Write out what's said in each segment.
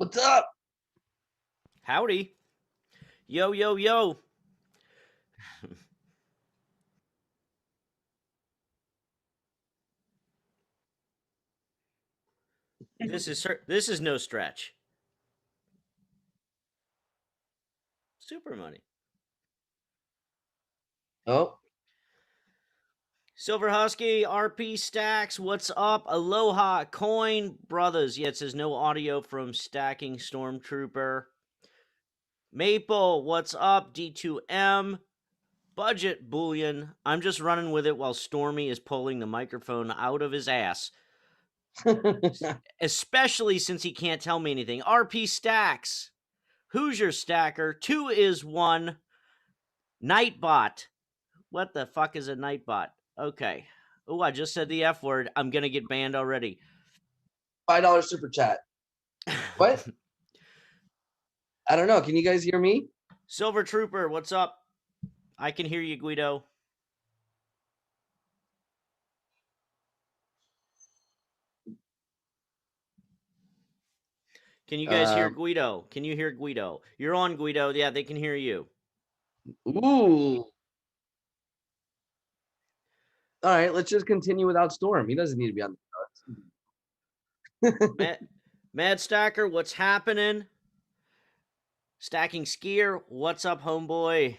What's up? Howdy. Yo, yo, yo. This is no stretch. Super money. Oh, Silver Husky, RP Stacks, what's up? Aloha, Coin Brothers. Yeah, it says no audio from Stacking Stormtrooper. Maple, what's up? D2M. Budget Bullion. I'm just running with it while Stormy is pulling the microphone out of his ass. Especially since he can't tell me anything. RP Stacks. Who's your stacker? 2 is 1. Nightbot. What the fuck is a Nightbot? Okay. Oh, I just said the F word. I'm going to get banned already. $5 super chat. What? I don't know. Can you guys hear me? Silver Trooper, what's up? I can hear you, Guido. Can you guys hear Guido? Can you hear Guido? You're on, Guido. Yeah, they can hear you. Ooh. All right, let's just continue without Storm. He doesn't need to be on the Mad Stacker, what's happening? Stacking Skier, what's up, homeboy?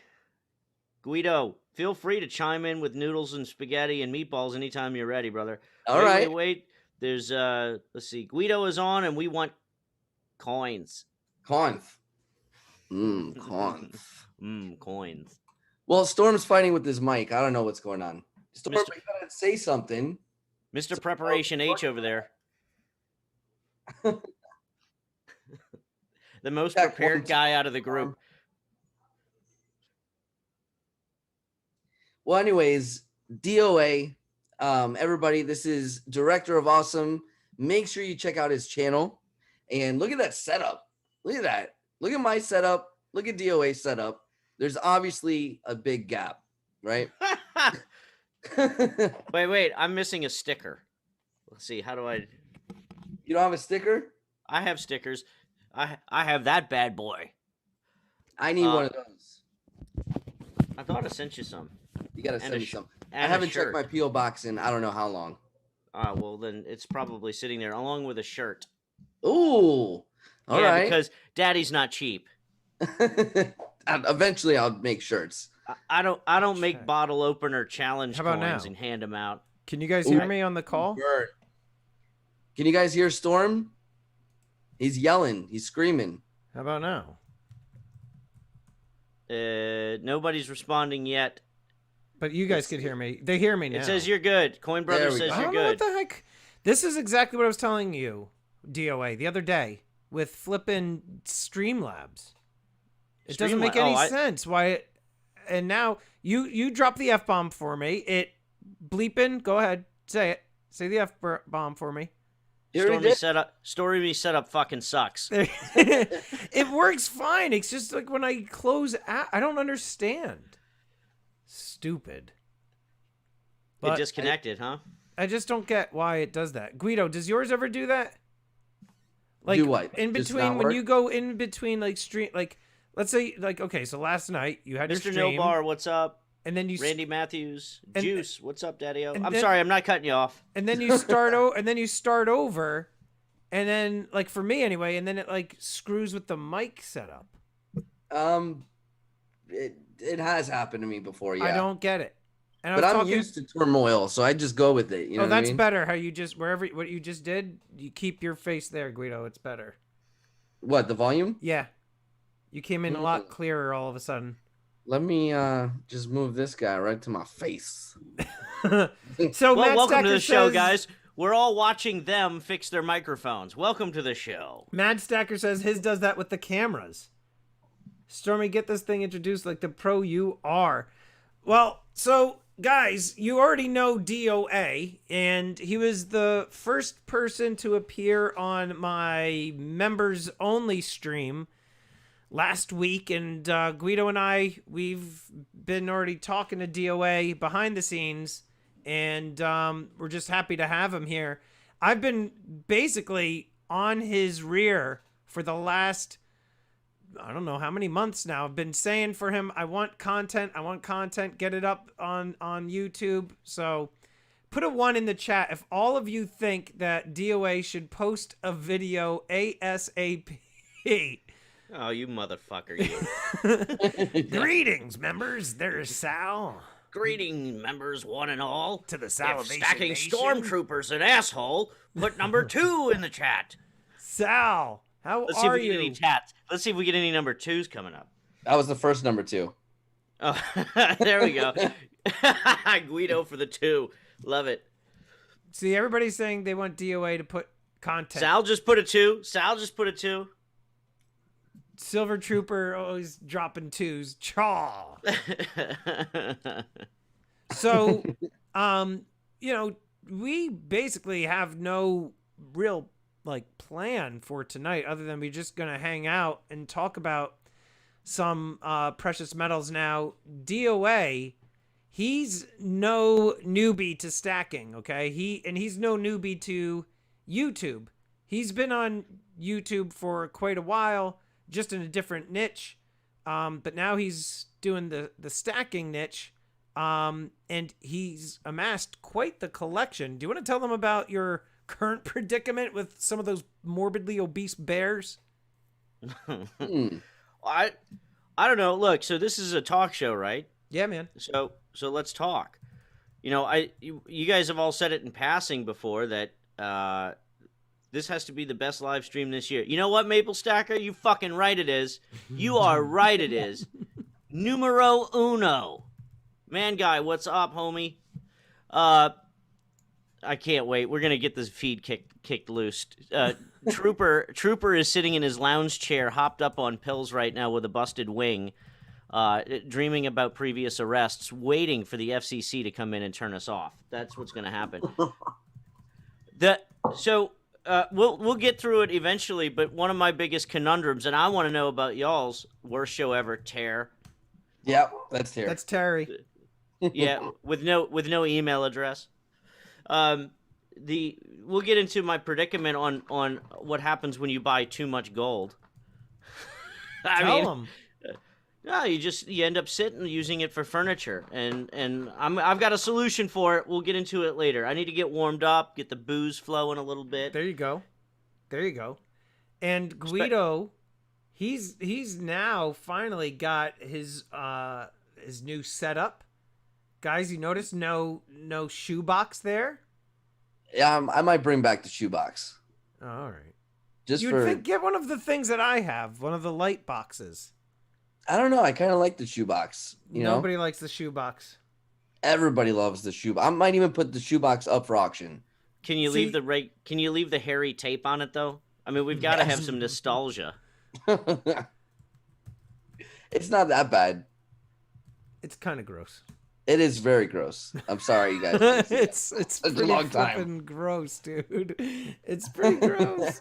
Guido, feel free to chime in with noodles and spaghetti and meatballs anytime you're ready, brother. All right. Wait. There's let's see. Guido is on and we want coins. Coins. Coins. Well, Storm's fighting with his mic. I don't know what's going on. Storm, you gotta say something. Mr. Preparation H over there. The most prepared guy out of the group. Well, anyways, DOA, everybody, this is Director of Awesome. Make sure you check out his channel. And look at that setup. Look at that. Look at my setup. Look at DOA's setup. There's obviously a big gap, right? Wait. I'm missing a sticker. Let's see. How do I... You don't have a sticker? I have stickers. I have that bad boy. I need one of those. I thought I sent you some. You gotta send me some. I haven't checked my P.O. box in I don't know how long. Well, then it's probably sitting there along with a shirt. Ooh. All right. Because Daddy's not cheap. Eventually, I'll make shirts. I don't make bottle opener challenge coins and hand them out. Can you guys hear me on the call? Can you guys hear Storm? He's yelling. He's screaming. How about now? Nobody's responding yet. But you guys could hear me. They hear me now. It says you're good. Coin Brother says you're good. What the heck? This is exactly what I was telling you, DOA, the other day with flipping Streamlabs. It doesn't make any sense. Why? And now you drop the F-bomb for me. It bleeping. Go ahead. Say it. Say the F-bomb for me. Story setup fucking sucks. It works fine. It's just like when I close out, I don't understand. Stupid. It disconnected, huh? I just don't get why it does that. Guido, does yours ever do that? Like do what? In between when you go in between like stream, like let's say like okay, so last night you had Mr. your stream. No Bar, what's up? And then you Randy Matthews, Juice, what's up, Daddy-O? I'm sorry, I'm not cutting you off. And then you start over, and then like for me anyway, and then it like screws with the mic setup. It has happened to me before. Yeah, I don't get it. And but I'm used to turmoil, so I just go with it. You know that's what I mean? better. How you just what you just did, you keep your face there, Guido. It's better. What, the volume? Yeah, you came in a lot clearer all of a sudden. Let me just move this guy right to my face. So welcome to the show, guys. We're all watching them fix their microphones. Welcome to the show. Mad Stacker says his does that with the cameras. Stormy, get this thing introduced like the pro you are. Well, so guys, you already know DOA, and he was the first person to appear on my members only stream last week, and Guido and we've been already talking to DOA behind the scenes, and we're just happy to have him here. I've been basically on his rear for the last, I don't know how many months now, I've been saying for him, I want content, get it up on YouTube. So put a 1 in the chat if all of you think that DOA should post a video ASAP. Oh, you motherfucker, you. Greetings, members. There's Sal. Greeting, members, one and all. To the If Salvation Stacking Nation. Stormtrooper's an asshole, put number 2 in the chat. Sal, how Let's see if are we get any you? chats. Let's see if we get any number 2s coming up. That was the first number 2. Oh, there we go. Guido for the 2. Love it. See, everybody's saying they want DOA to put content. Sal just put a 2. Silver Trooper always dropping 2s. Chaw. So, we basically have no real plan for tonight other than we're just gonna hang out and talk about some precious metals. Now, DOA, he's no newbie to stacking, okay? He's no newbie to YouTube. He's been on YouTube for quite a while, just in a different niche. But now he's doing the stacking niche. And he's amassed quite the collection. Do you want to tell them about your current predicament with some of those morbidly obese bears? I don't know. Look, so this is a talk show, right? Yeah, man. So let's talk. You guys have all said it in passing before that this has to be the best live stream this year. You know what, Maple Stacker? You fucking right it is. You are right it is. Numero uno. Man guy, what's up, homie? I can't wait. We're gonna get this feed kicked loose. Trooper is sitting in his lounge chair, hopped up on pills right now with a busted wing, dreaming about previous arrests, waiting for the FCC to come in and turn us off. That's what's gonna happen. We'll get through it eventually. But one of my biggest conundrums, and I want to know about y'all's worst show ever, Tear. Yep, that's Terry. That's Terry. Yeah, with no email address. We'll get into my predicament on what happens when you buy too much gold. Tell them. No, you end up sitting using it for furniture, and I've got a solution for it. We'll get into it later. I need to get warmed up, get the booze flowing a little bit. There you go. And Guido, he's now finally got his new setup. Guys, you notice no shoebox there? Yeah, I might bring back the shoebox. Oh, all right. Think get one of the things that I have, one of the light boxes. I don't know. I kind of like the shoebox. Nobody likes the shoebox. Everybody loves the shoebox. I might even put the shoebox up for auction. Can you leave the hairy tape on it though? I mean, we've got to have some nostalgia. It's not that bad. It's kind of gross. It is very gross. I'm sorry, you guys. It's a long time. Flippin' gross, dude. It's pretty gross.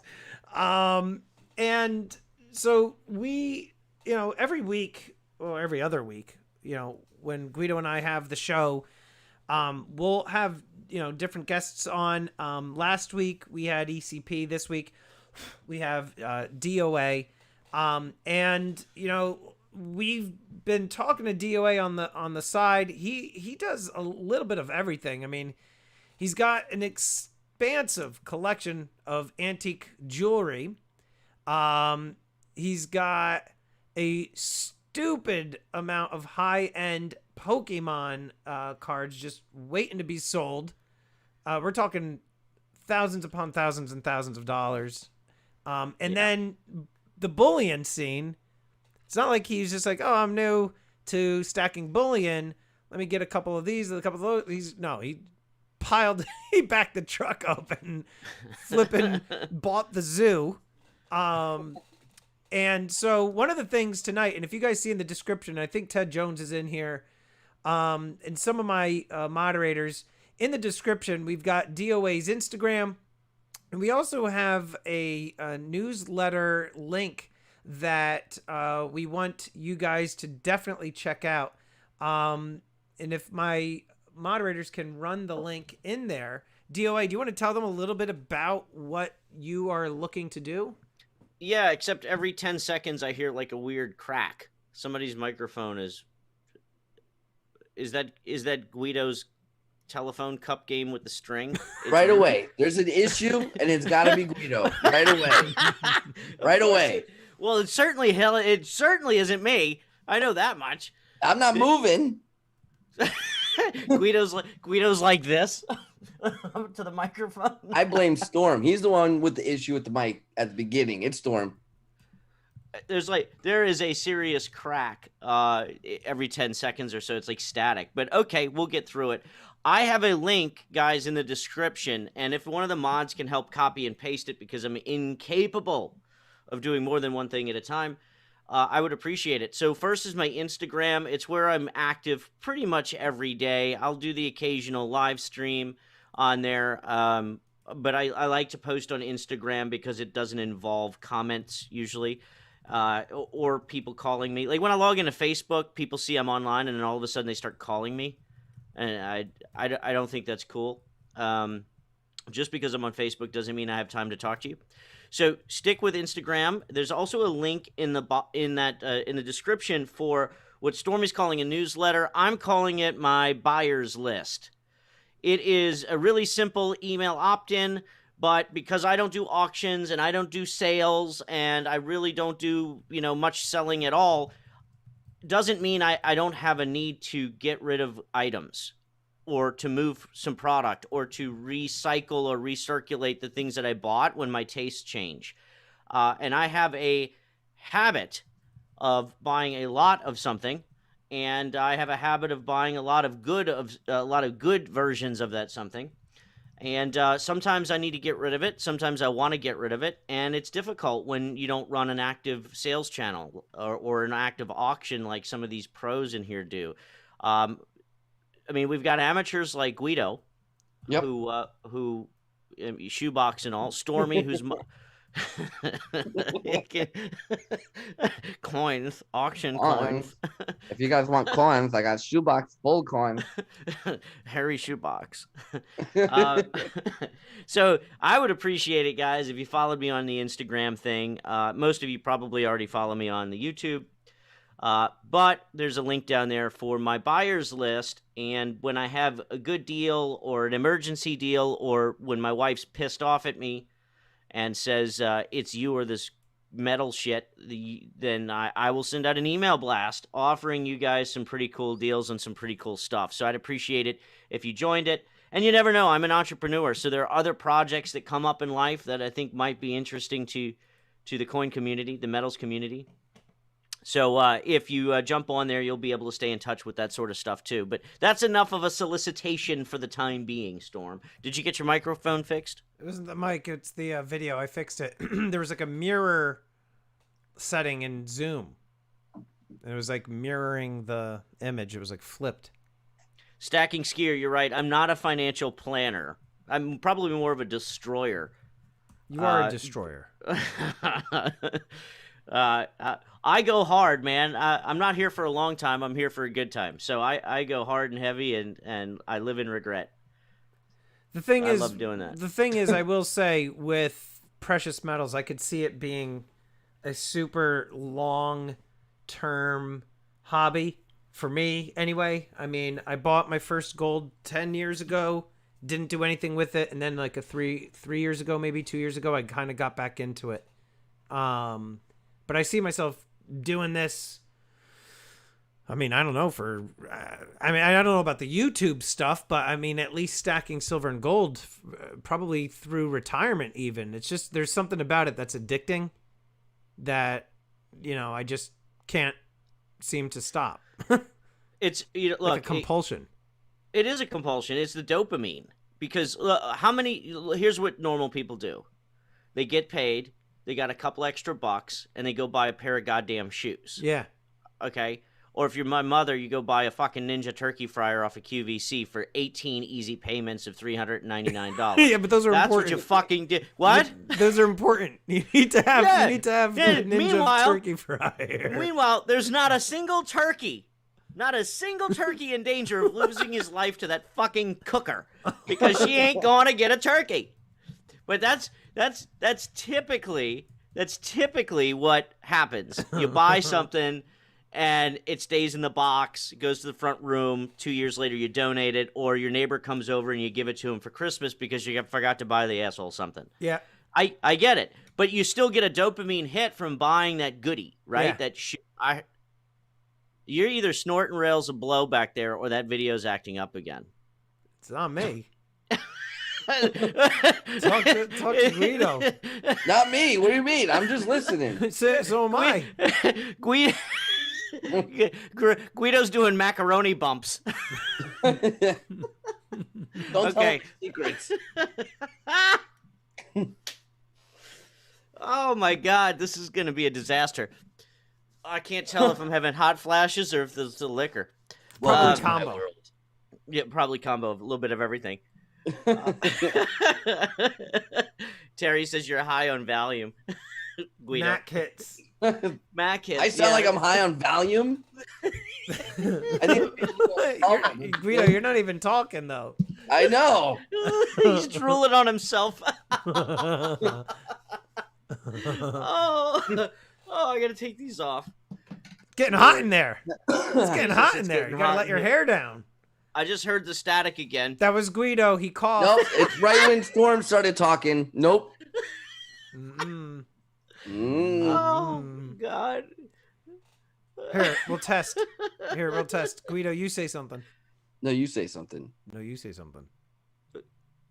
And so we, every week or every other week, when Guido and I have the show, we'll have different guests on. Last week we had ECP. This week we have DOA. And we've been talking to DOA on the side. He does a little bit of everything. I mean, he's got an expansive collection of antique jewelry. He's got a stupid amount of high-end Pokemon cards just waiting to be sold. We're talking thousands upon thousands and thousands of dollars. Then the bullion scene. It's not like he's just like, oh, I'm new to stacking bullion. Let me get a couple of these, a couple of those. No, he backed the truck up and flipping bought the zoo. And so one of the things tonight, and if you guys see in the description, I think Ted Jones is in here, and some of my moderators, in the description, we've got DOA's Instagram, and we also have a newsletter link that we want you guys to definitely check out. And if my moderators can run the link in there. DOA, do you want to tell them a little bit about what you are looking to do? Yeah, except every 10 seconds I hear like a weird crack. Somebody's microphone is that Guido's telephone cup game with the string? It's Right really- away. There's an issue, and it's got to be Guido. Right away. Right away. Well, it certainly isn't me. I know that much. I'm not moving. Guido's like this to the microphone. I blame Storm. He's the one with the issue with the mic at the beginning. It's Storm. There is a serious crack every 10 seconds or so. It's like static. But okay, we'll get through it. I have a link, guys, in the description, and if one of the mods can help copy and paste it because I'm incapable of doing more than one thing at a time, I would appreciate it. So first is my Instagram. It's where I'm active pretty much every day. I'll do the occasional live stream on there, but I like to post on Instagram because it doesn't involve comments usually, or people calling me. Like when I log into Facebook, people see I'm online, and then all of a sudden they start calling me, and I don't think that's cool. Just because I'm on Facebook doesn't mean I have time to talk to you. So stick with Instagram. There's also a link in the description for what Stormy's calling a newsletter. I'm calling it my buyer's list. It is a really simple email opt-in, but because I don't do auctions and I don't do sales and I really don't do much selling at all, doesn't mean I don't have a need to get rid of items, or to move some product, or to recycle or recirculate the things that I bought when my tastes change. And I have a habit of buying a lot of something, and I have a habit of buying a lot of good versions of that something. And sometimes I need to get rid of it. Sometimes I want to get rid of it. And it's difficult when you don't run an active sales channel or an active auction like some of these pros in here do. I mean, we've got amateurs like Guido, Yep. who shoebox and all. Stormy, who's coins, auction coins. If you guys want coins, I got shoebox full coins. Harry shoebox. So I would appreciate it, guys, if you followed me on the Instagram thing. Most of you probably already follow me on the YouTube. But there's a link down there for my buyer's list, and when I have a good deal or an emergency deal, or when my wife's pissed off at me and says it's you or this metal shit, then I will send out an email blast offering you guys some pretty cool deals and some pretty cool stuff. So I'd appreciate it if you joined it. And you never know, I'm an entrepreneur, so there are other projects that come up in life that I think might be interesting to the coin community, the metals community. So if you jump on there, you'll be able to stay in touch with that sort of stuff too. But that's enough of a solicitation for the time being, Storm. Did you get your microphone fixed? It wasn't the mic, it's the video. I fixed it. There was like a mirror setting in Zoom. It was like mirroring the image. It was like flipped. Stacking Skier, you're right. I'm not a financial planner. I'm probably more of a destroyer. You are a destroyer. I go hard, man. I'm not here for a long time. I'm here for a good time. So I go hard and heavy, and I live in regret. The thing I is, love doing that. The thing is, I will say with precious metals, I could see it being a super long-term hobby for me. Anyway, I mean, I bought my first gold 10 years ago, didn't do anything with it, and then like a three years ago, maybe 2 years ago, I kind of got back into it. But I see myself doing this. I mean, I don't know I don't know about the YouTube stuff, but I mean, at least stacking silver and gold, probably through retirement even. It's just, there's something about it that's addicting that, I just can't seem to stop. It's, look, like a compulsion. It is a compulsion. It's the dopamine. Because here's what normal people do. They get paid, they got a couple extra bucks, and they go buy a pair of goddamn shoes. Yeah. Okay? Or if you're my mother, you go buy a fucking Ninja turkey fryer off of QVC for 18 easy payments of $399. Yeah, but those are That's important. That's what you fucking do. What? Those are important. You need to have the Ninja turkey fryer. Meanwhile, there's not a single turkey in danger of losing his life to that fucking cooker because she ain't going to get a turkey. But that's typically That's typically what happens. You buy something and it stays in the box, goes to the front room. 2 years later, you donate it, or your neighbor comes over and you give it to him for Christmas because you forgot to buy the asshole something. Yeah. I get it, but you still get a dopamine hit from buying that goodie, right? Yeah. You're either snorting rails of blow back there, or that video's acting up again. It's not me. Talk to Guido. Not me. What do you mean? I'm just listening. So am I. Guido's doing macaroni bumps. Don't tell Okay. me secrets. Oh my God, this is going to be a disaster. I can't tell if I'm having hot flashes or if there's the liquor. Probably my combo. world. Yeah, probably combo, a little bit of everything. Terry says you're high on Valium. Guido. Mac hits. Mac hits. I sound like I'm high on Valium. I think Guido, you're not even talking though. I know. He's drooling on himself. Oh, I gotta take these off. Getting hot in there. It's getting hot in It's there. getting You gotta hot let in your here. hair down. I just heard the static again. That was Guido. He coughed. Nope. It's right when Storm started talking. Nope. Mm-mm. Oh God. Here, we'll test. Guido, you say something. No, you say something. No, you say something.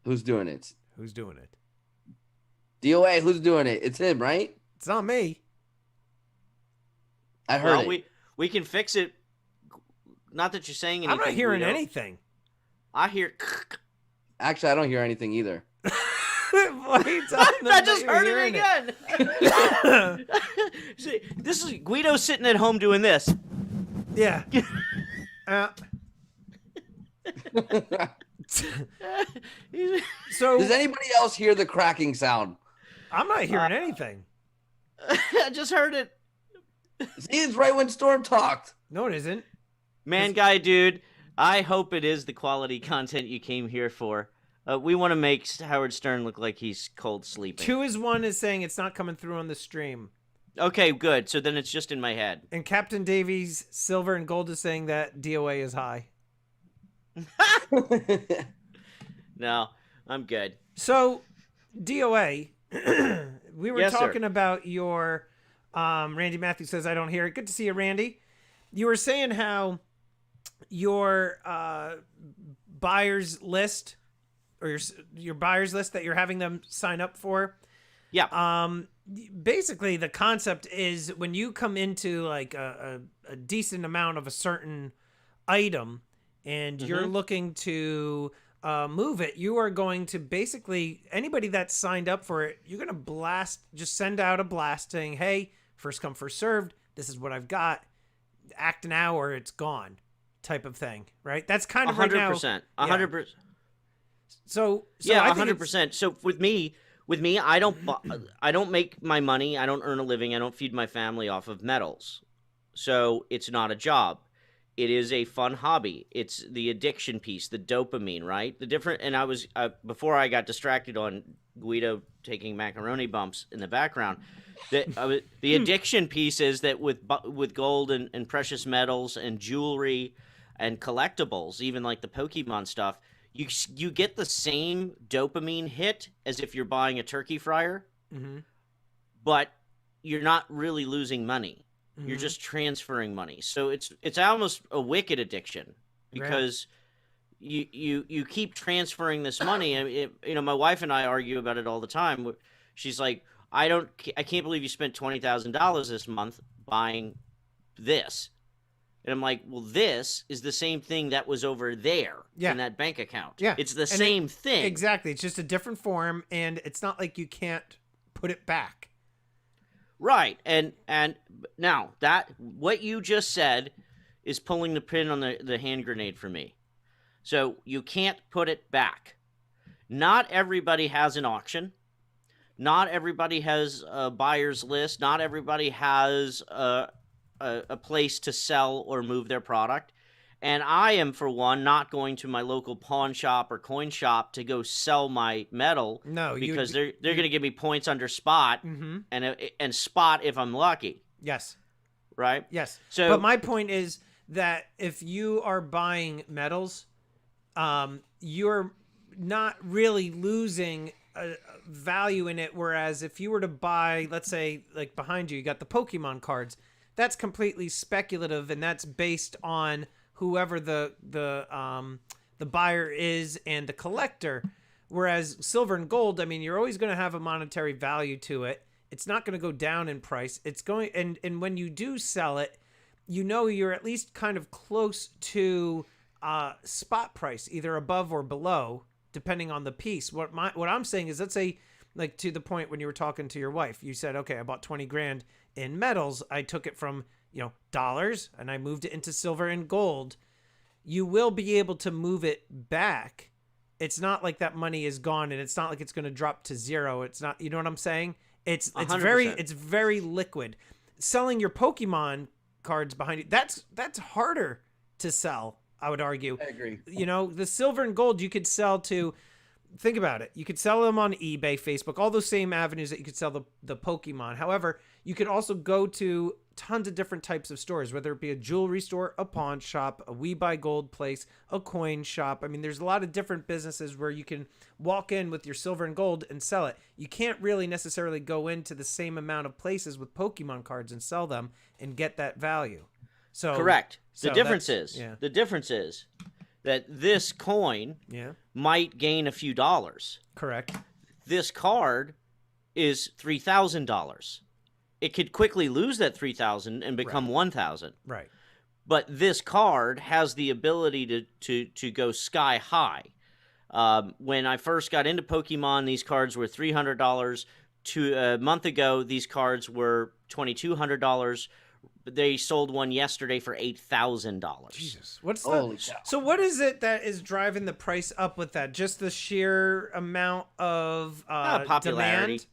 Who's doing it? Who's doing it? DOA. Who's doing it? It's him, right? It's not me. I heard Well, it. we can fix it. Not that you're saying anything. I'm not hearing Guido. anything. I hear. Actually, I don't hear anything either. Why are you telling them I that just you're heard hearing it again. See, this is Guido sitting at home doing this. Yeah. So Does anybody else hear the cracking sound? I'm not hearing anything. I just heard it. See, it's right when Storm talked. No, it isn't. Man, guy, dude. I hope it is the quality content you came here for. We want to make Howard Stern look like he's cold sleeping. 2 is 1 is saying it's not coming through on the stream. Okay, good. So then it's just in my head. And Captain Davies, Silver, and Gold is saying that DOA is high. No, I'm good. So, DOA, we were Yes, sir. talking about your Randy Matthews says I don't hear it. Good to see you, Randy. You were saying how your buyers list or your buyers list that you're having them sign up for. Yeah. Basically the concept is when you come into like a decent amount of a certain item and you're looking to move it, you are going to basically anybody that's signed up for it, you're going to just send out a blast saying, hey, first come, first served. This is what I've got. Act now or it's gone type of thing, right? That's kind of 100%. 100%. So Yeah, I think 100%. So with me, I don't make my money. I don't earn a living. I don't feed my family off of medals. So it's not a job. It is a fun hobby. It's the addiction piece, the dopamine, right? And I was, before I got distracted on Guido taking macaroni bumps in the background, the addiction piece is that with gold and precious metals and jewelry and collectibles, even like the Pokemon stuff, you get the same dopamine hit as if you're buying a turkey fryer, but you're not really losing money. You're just transferring money. So it's almost a wicked addiction because you keep transferring this money. And my wife and I argue about it all the time. She's like, I can't believe you spent $20,000 this month buying this. And I'm like, well, this is the same thing that was over there in that bank account. Yeah. It's the same thing. Exactly. It's just a different form, and it's not like you can't put it back. Right. And now that what you just said is pulling the pin on the hand grenade for me. So you can't put it back. Not everybody has an auction. Not everybody has a buyer's list. Not everybody has a place to sell or move their product. And I am, for one, not going to my local pawn shop or coin shop to go sell my metal. No, because they're going to give me points under spot, and spot if I'm lucky. Yes. Right. Yes. So, but my point is that if you are buying metals, you're not really losing value in it. Whereas if you were to buy, let's say, like behind you, you got the Pokemon cards. That's completely speculative, and that's based on whoever the buyer is and the collector. Whereas silver and gold, I mean, you're always going to have a monetary value to it. It's not going to go down in price. It's going, and when you do sell it, you know you're at least kind of close to spot price, either above or below, depending on the piece. What I'm saying is, let's say, like to the point when you were talking to your wife, you said, okay, I bought 20 grand in metals. I took it from, dollars and I moved it into silver and gold. You will be able to move it back. It's not like that money is gone, and it's not like it's going to drop to zero. It's not, you know what I'm saying? It's 100%. very liquid. Selling your Pokemon cards behind you, that's harder to sell, I would argue. I agree. The silver and gold you could sell to, think about it. You could sell them on eBay, Facebook, all those same avenues that you could sell the Pokemon. However, you could also go to tons of different types of stores, whether it be a jewelry store, a pawn shop, a We Buy Gold place, a coin shop. I mean, there's a lot of different businesses where you can walk in with your silver and gold and sell it. You can't really necessarily go into the same amount of places with Pokemon cards and sell them and get that value. So correct. The so difference is that this coin might gain a few dollars. Correct. This card is $3,000. It could quickly lose that $3,000 and become $1,000. Right. But this card has the ability to go sky high. When I first got into Pokemon, these cards were $300. A month ago, these cards were $2,200. They sold one yesterday for $8,000. Jesus, what's the? So what is it that is driving the price up with that? Just the sheer amount of popularity. Demand?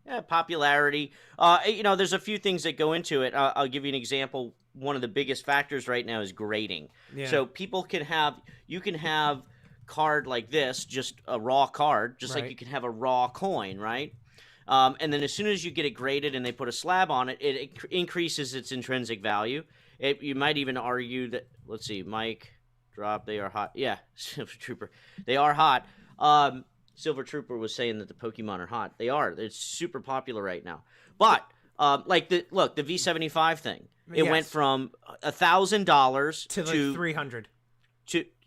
Yeah, popularity. There's a few things that go into it. I'll give you an example. One of the biggest factors right now is grading. Yeah. So people can have card like this, just a raw card, just like you can have a raw coin, right? And then as soon as you get it graded and they put a slab on it, it increases its intrinsic value. You might even argue that, let's see, Mike, drop, they are hot. Yeah, Silver Trooper, they are hot. Silver Trooper was saying that the Pokemon are hot. They are. They're super popular right now. But, the V75 thing, it went from $1,000 to like $300.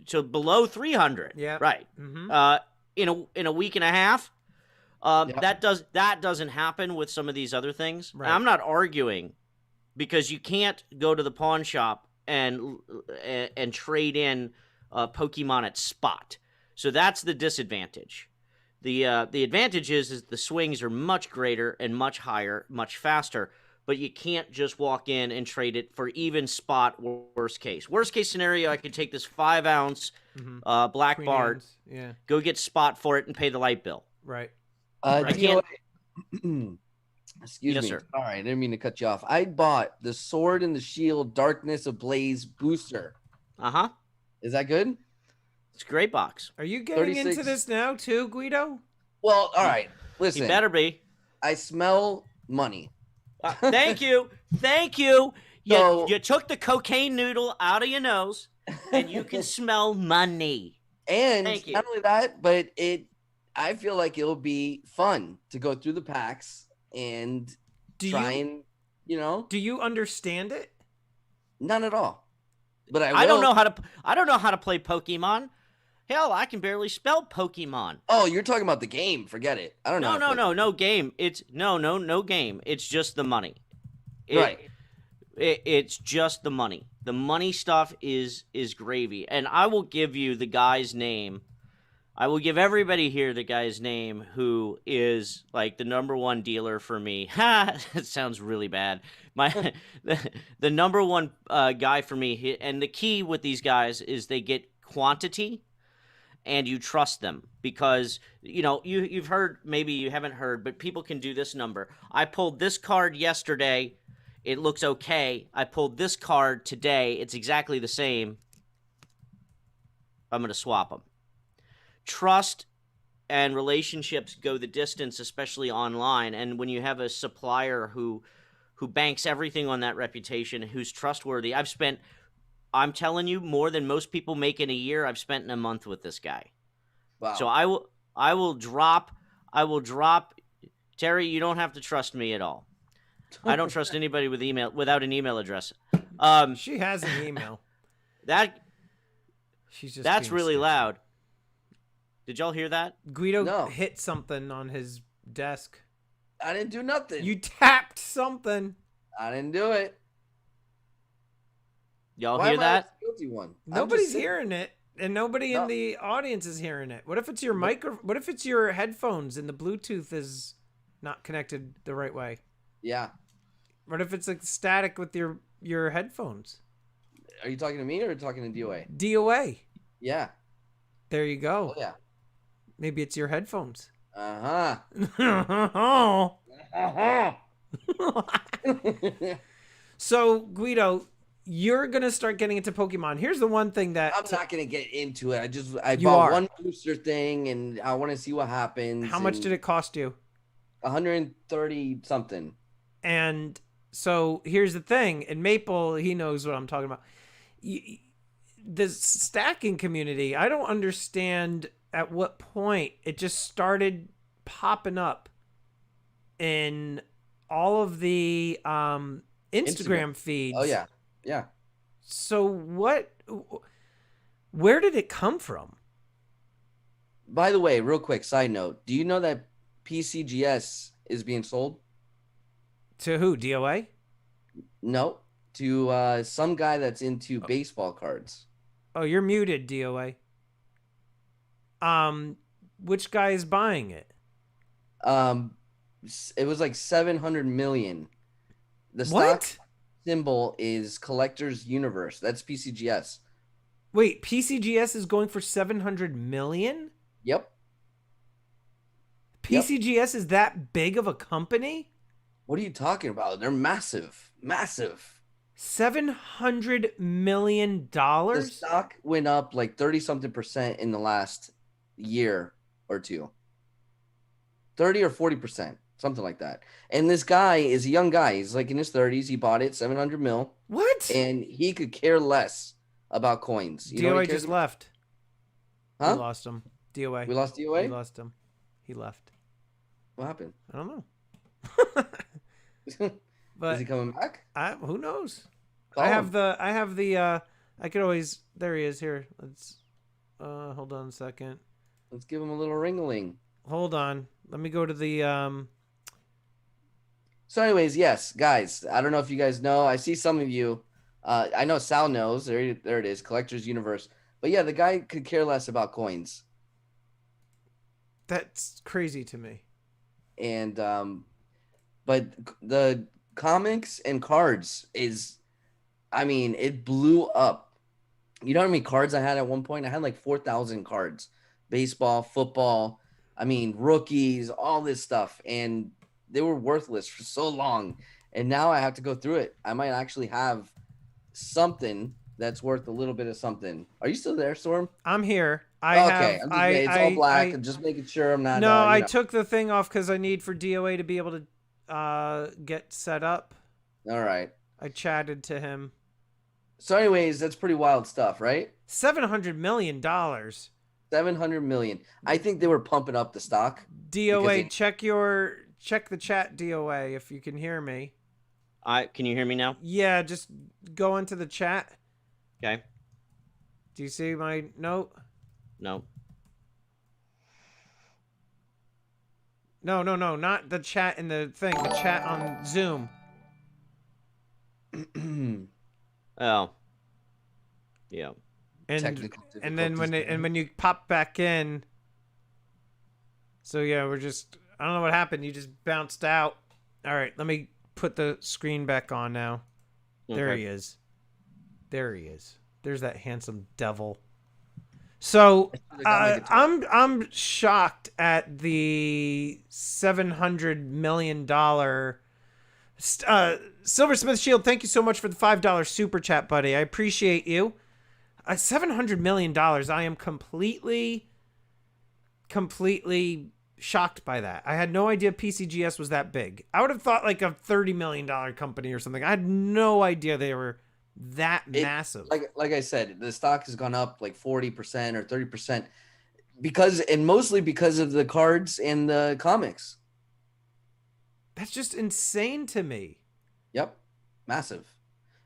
To below 300. Yeah. Right. Mm-hmm. In a week and a half. That doesn't happen with some of these other things. Right. I'm not arguing, because you can't go to the pawn shop and trade in Pokemon at spot. So that's the disadvantage. The advantage is the swings are much greater and much higher, much faster. But you can't just walk in and trade it for even spot. Worst case scenario, I could take this 5-ounce Black Queen Bard, Anne's, go get spot for it, and pay the light bill. Right. I can't. Excuse Yes, me. sir. All right, I didn't mean to cut you off. I bought the Sword and the Shield Darkness Ablaze booster. Is that good? It's a great box. Are you getting 36. into this now too, Guido? Well, all right. Listen. You better be. I smell money. Thank you. You took the cocaine noodle out of your nose, and you can smell money. And Thank you. not only that, but I feel like it'll be fun to go through the packs and Do you understand it? None at all. But I will. I don't know how to play Pokemon. Hell, I can barely spell Pokemon. Oh, you're talking about the game. Forget it. I don't know. No game. It's no game. It's just the money. Right. It's just the money. The money stuff is gravy. And I will give you the guy's name. I will give everybody here the guy's name who is like the number one dealer for me. Ha! That sounds really bad. The number one guy for me, and the key with these guys is they get quantity, and you trust them because you've heard, maybe you haven't heard, but people can do this number. I pulled this card yesterday. It looks okay. I pulled this card today. It's exactly the same. I'm going to swap them. Trust and relationships go the distance, especially online. And when you have a supplier who banks everything on that reputation, who's trustworthy, I'm telling you, more than most people make in a year, I've spent in a month with this guy. Wow. So I will drop. Terry, you don't have to trust me at all. I don't trust anybody without an email address. She has an email. That's being really sketchy. loud. Did y'all hear that? Guido hit something on his desk. I didn't do nothing. You tapped something. I didn't do it. Y'all Why hear am I that? the guilty one? Nobody's hearing it, and nobody in the audience is hearing it. What if it's your What if it's your headphones and the Bluetooth is not connected the right way? Yeah. What if it's like static with your headphones? Are you talking to me or talking to DOA? DOA. Yeah. There you go. Oh, yeah. Maybe it's your headphones. Uh-huh. So, Guido, you're going to start getting into Pokemon. Here's the one thing that... I'm not going to get into it. I You bought are. one booster thing, and I want to see what happens. How much did it cost you? 130 something. And so here's the thing. And Maple, he knows what I'm talking about. The stacking community, I don't understand at what point it just started popping up in all of the Instagram feeds. Oh, yeah. Yeah. So where did it come from? By the way, real quick, side note. Do you know that PCGS is being sold? To who? DOA? No. To some guy that's into baseball cards. Oh, you're muted, DOA. Which guy is buying it? It was like 700 million. The What? stock symbol is Collector's Universe. That's PCGS. Wait, PCGS is going for 700 million? Yep. PCGS is that big of a company? What are you talking about? They're massive. Massive. $700 million? The stock went up like 30-something% in the last year or two. 30 or 40%, something like that. And this guy is a young guy. He's like in his 30s. He bought it, 700 mil. What? And he could care less about coins. You know what DOA he cares just about? left. Huh? We lost him. DOA. We lost DOA? We lost him. He left. What happened? I don't know. Is But he coming back? who knows? Call I him. have the I could always, there he is here. Let's hold on a second. Let's give him a little ring-a-ling. Hold on. Let me go to the So anyways, yes, guys, I don't know if you guys know. I see some of you. I know Sal knows. There it is, Collector's Universe. But yeah, the guy could care less about coins. that's crazy to me. And but the comics and cards is, I mean, it blew up. You know how many cards I had at one point? I had like 4,000 cards. Baseball, football, I mean, rookies, all this stuff. And they were worthless for so long. And now I have to go through it. I might actually have something that's worth a little bit of something. Are you still there, Storm? I'm here. Okay, it's all black. I'm just making sure I'm not. No, I took the thing off because I need for DOA to be able to get set up. All right. I chatted to him. So, anyways, that's pretty wild stuff, right? $700 million. 700 million. I think they were pumping up the stock. DOA, check the chat, DOA, if you can hear me. Can you hear me now? Yeah, just go into the chat. Okay. Do you see my note? No. No, not the chat in the thing. The chat on Zoom. Oh. Yeah. And then when you pop back in. So yeah, I don't know what happened. You just bounced out. All right, let me put the screen back on now. There Okay. he is. There he is. There's that handsome devil. So I'm shocked at the $700 million Silversmith Shield. Thank you so much for the $5 super chat, buddy. I appreciate you. $700 million. I am completely shocked by that. I had no idea PCGS was that big. I would have thought like a $30 million company or something. I had no idea they were that massive. Like I said, the stock has gone up like 40% or 30% mostly because of the cards and the comics. That's just insane to me. Yep. Massive.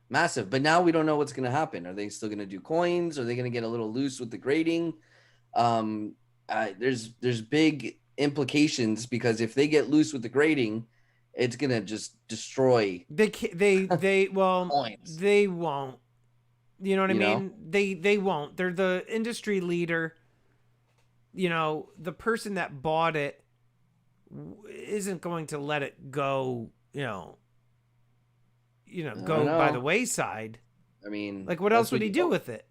But now we don't know what's going to happen. Are they still going to do coins? Are they going to get a little loose with the grading? There's big implications, because if they get loose with the grading, it's going to just destroy. They coins. They won't. You know what I mean? They won't. They're the industry leader. The person that bought it isn't going to let it go, go by the wayside. I mean, like, what else would he do with it?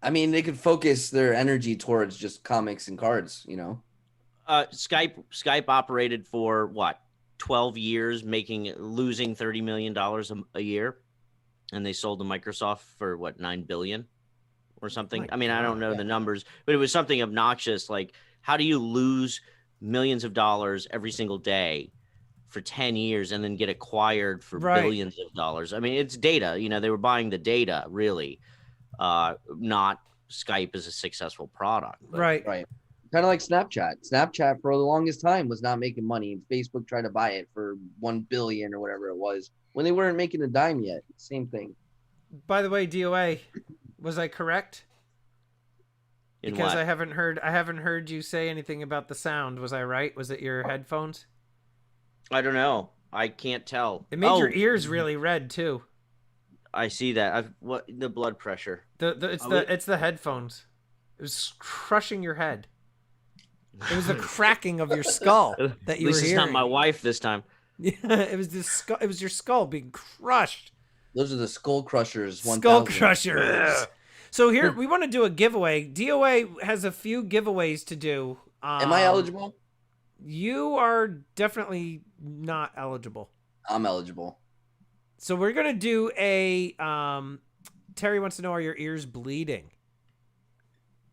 I mean, they could focus their energy towards just comics and cards, Skype operated for what, 12 years, losing $30 million a year, and they sold to Microsoft for what, $9 billion or something. I mean, I don't know the numbers, but it was something obnoxious. Like, how do you lose millions of dollars every single day for 10 years and then get acquired for billions of dollars? I mean, it's data. They were buying the data, really, not Skype as a successful product. Right. Kind of like Snapchat. Snapchat for the longest time was not making money. Facebook tried to buy it for $1 billion or whatever it was when they weren't making a dime yet. Same thing. By the way, DOA, was I correct? Because I haven't heard you say anything about the sound. Was I right? Was it your headphones? I don't know. I can't tell. It made your ears really red too. I see that. What the blood pressure? It's the headphones. It was crushing your head. It was the cracking of your skull that you were hearing. At least it's not my wife this time. Yeah, it was the skull. It was your skull being crushed. Those are the skull crushers. Skull crushers. So here we want to do a giveaway. DOA has a few giveaways to do. Am I eligible? You are definitely not eligible. I'm eligible. So we're gonna do a. Terry wants to know: are your ears bleeding?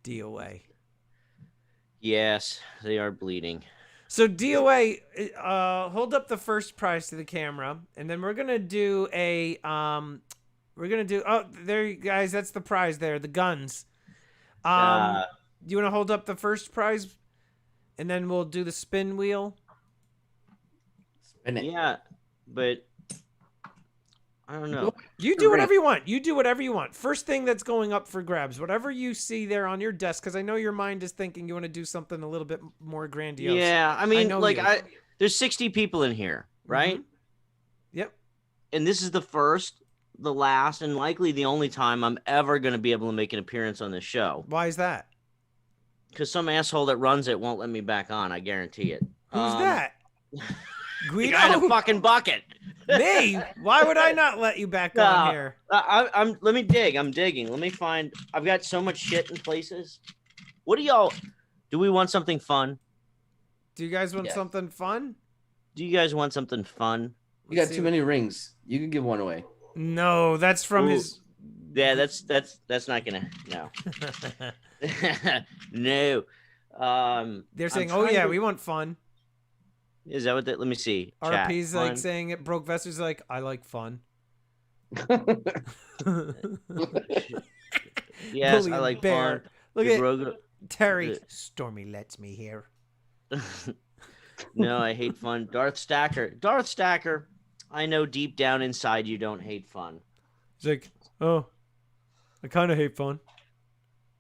DOA. Yes, they are bleeding. So DOA, hold up the first prize to the camera, and then we're gonna do a. Oh, there, you guys. That's the prize there. The guns. You want to hold up the first prize, and then we'll do the spin wheel. Spin it. Yeah, but I don't know. You do whatever you want. You do whatever you want. First thing that's going up for grabs, whatever you see there on your desk, because I know your mind is thinking you want to do something a little bit more grandiose. Yeah, I mean, there's 60 people in here, right? Mm-hmm. Yep. And this is the first, the last, and likely the only time I'm ever going to be able to make an appearance on this show. Why is that? Because some asshole that runs it won't let me back on. I guarantee it. Who's that? Guido? The guy in a fucking bucket. Me? Why would I not let you back on here? Let me dig. I'm digging. Let me find. I've got so much shit in places. What do y'all? Do we want something fun? Do you guys want something fun? Do you guys want something fun? You got too many rings. You can give one away. No, that's from his. Yeah, that's not gonna. No. No. They're saying, "Oh yeah, we want fun." Is that what that? Let me see. RP's like saying it. Broke Vester's like, I like fun. Yes, I like fun. Look at Terry. Stormy lets me here. No, I hate fun. Darth Stacker. I know deep down inside you don't hate fun. He's like, oh, I kind of hate fun.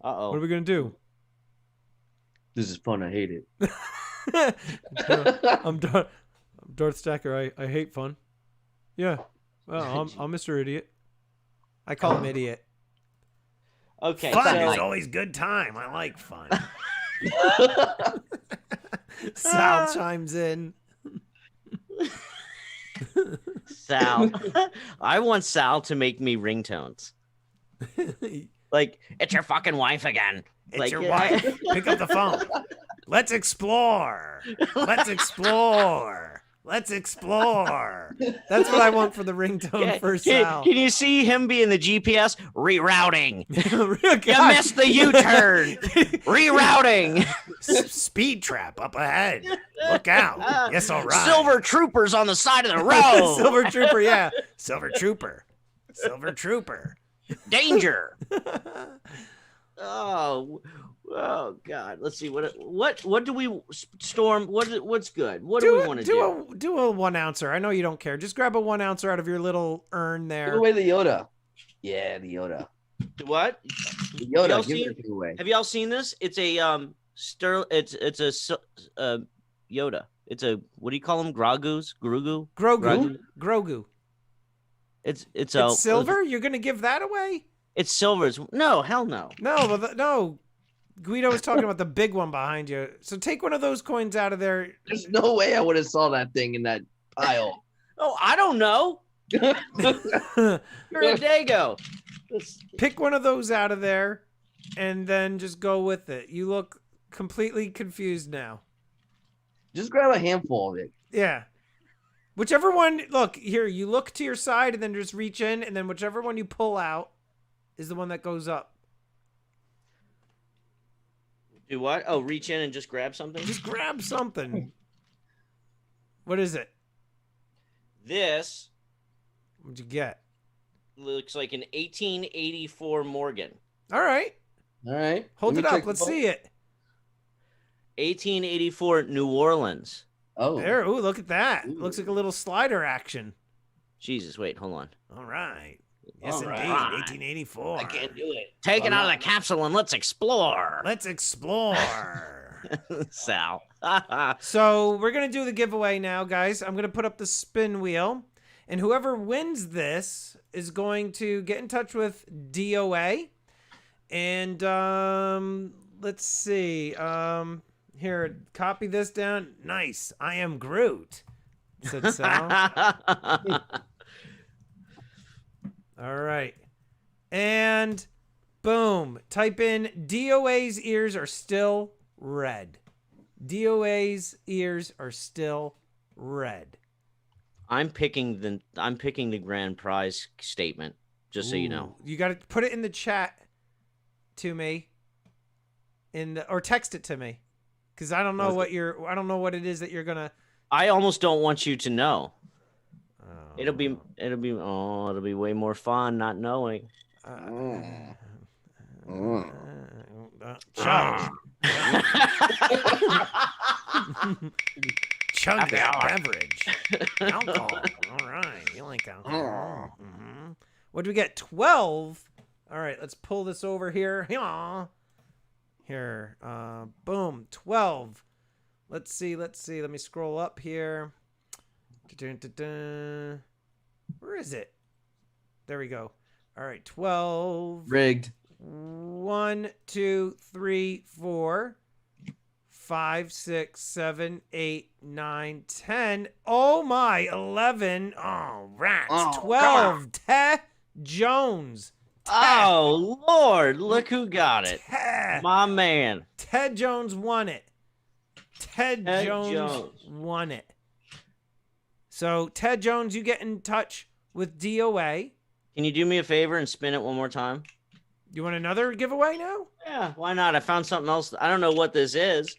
Uh-oh. What are we gonna do? This is fun. I hate it. I'm Darth Stacker. I hate fun. Yeah. Well, I'm Mr. Idiot. I call him Idiot. Okay. Fun is always good time. I like fun. Sal chimes in. Sal. I want Sal to make me ringtones. Like, it's your fucking wife again. It's your wife. Pick up the phone. Let's explore. Let's explore. Let's explore. That's what I want for the ringtone for Sal. Can you see him being the GPS? Rerouting. You You missed the U-turn. Rerouting. Speed trap up ahead. Look out. Yes, all right. Silver troopers on the side of the road. Silver trooper, yeah. Silver trooper. Silver trooper. Danger. Oh God. Let's see what do we Storm? What's good? What do we want to do? Do a 1 ouncer. I know you don't care. Just grab a 1 ouncer out of your little urn there. Give away the Yoda. Yeah, the Yoda. What? The Yoda. Y'all Give seen- it away. Have y'all seen this? It's a it's a Yoda. It's a, what do you call them? Grogu. Grogu. It's silver. You're gonna give that away? It's silver. No, hell no. No. Guido was talking about the big one behind you. So take one of those coins out of there. There's no way I would have saw that thing in that pile. Oh, I don't know. You're a Dago. Pick one of those out of there, and then just go with it. You look completely confused now. Just grab a handful of it. Yeah. Whichever one, look, here, you look to your side and then just reach in, and then whichever one you pull out is the one that goes up. Do what? Oh, reach in and just grab something? Just grab something. What is it? This What'd you get? looks like an 1884 Morgan. All right. All right. Hold Let it me up. check Let's the see it. 1884 New Orleans. Oh. There. Ooh, look at that. Ooh. Looks like a little slider action. Jesus, wait, hold on. All right. Yes, All indeed. right. 1884. I can't do it. Take it I'm out of not- the capsule and let's explore. Let's explore. Sal. So we're going to do the giveaway now, guys. I'm going to put up the spin wheel. And whoever wins this is going to get in touch with DOA. And let's see. Here, copy this down. Nice. I am Groot, said Sal. All right. And boom. Type in DOA's ears are still red. DOA's ears are still red. I'm picking the grand prize statement, just so you know. You got to put it in the chat to me or text it to me, cuz I don't know what it is that you're going to. I almost don't want you to know. Oh. It'll be way more fun not knowing. Chug. Chug that beverage. Alcohol. All right. You like alcohol. Mm-hmm. What do we get? 12. All right. Let's pull this over here. Here. Boom. 12. Let's see. Let me scroll up here. Where is it? There we go. All right. 12. Rigged. 1, 2, 3, 4, 5, 6, 7, 8, 9, 10. Oh my, 11. Oh, rats. Oh, 12. Ted Jones. Oh Lord, look who got it. Ted. My man. Ted Jones won it. Ted Ted Jones Jones. won it. So, Ted Jones, you get in touch with DOA. Can you do me a favor and spin it one more time? You want another giveaway now? Yeah, why not? I found something else. I don't know what this is,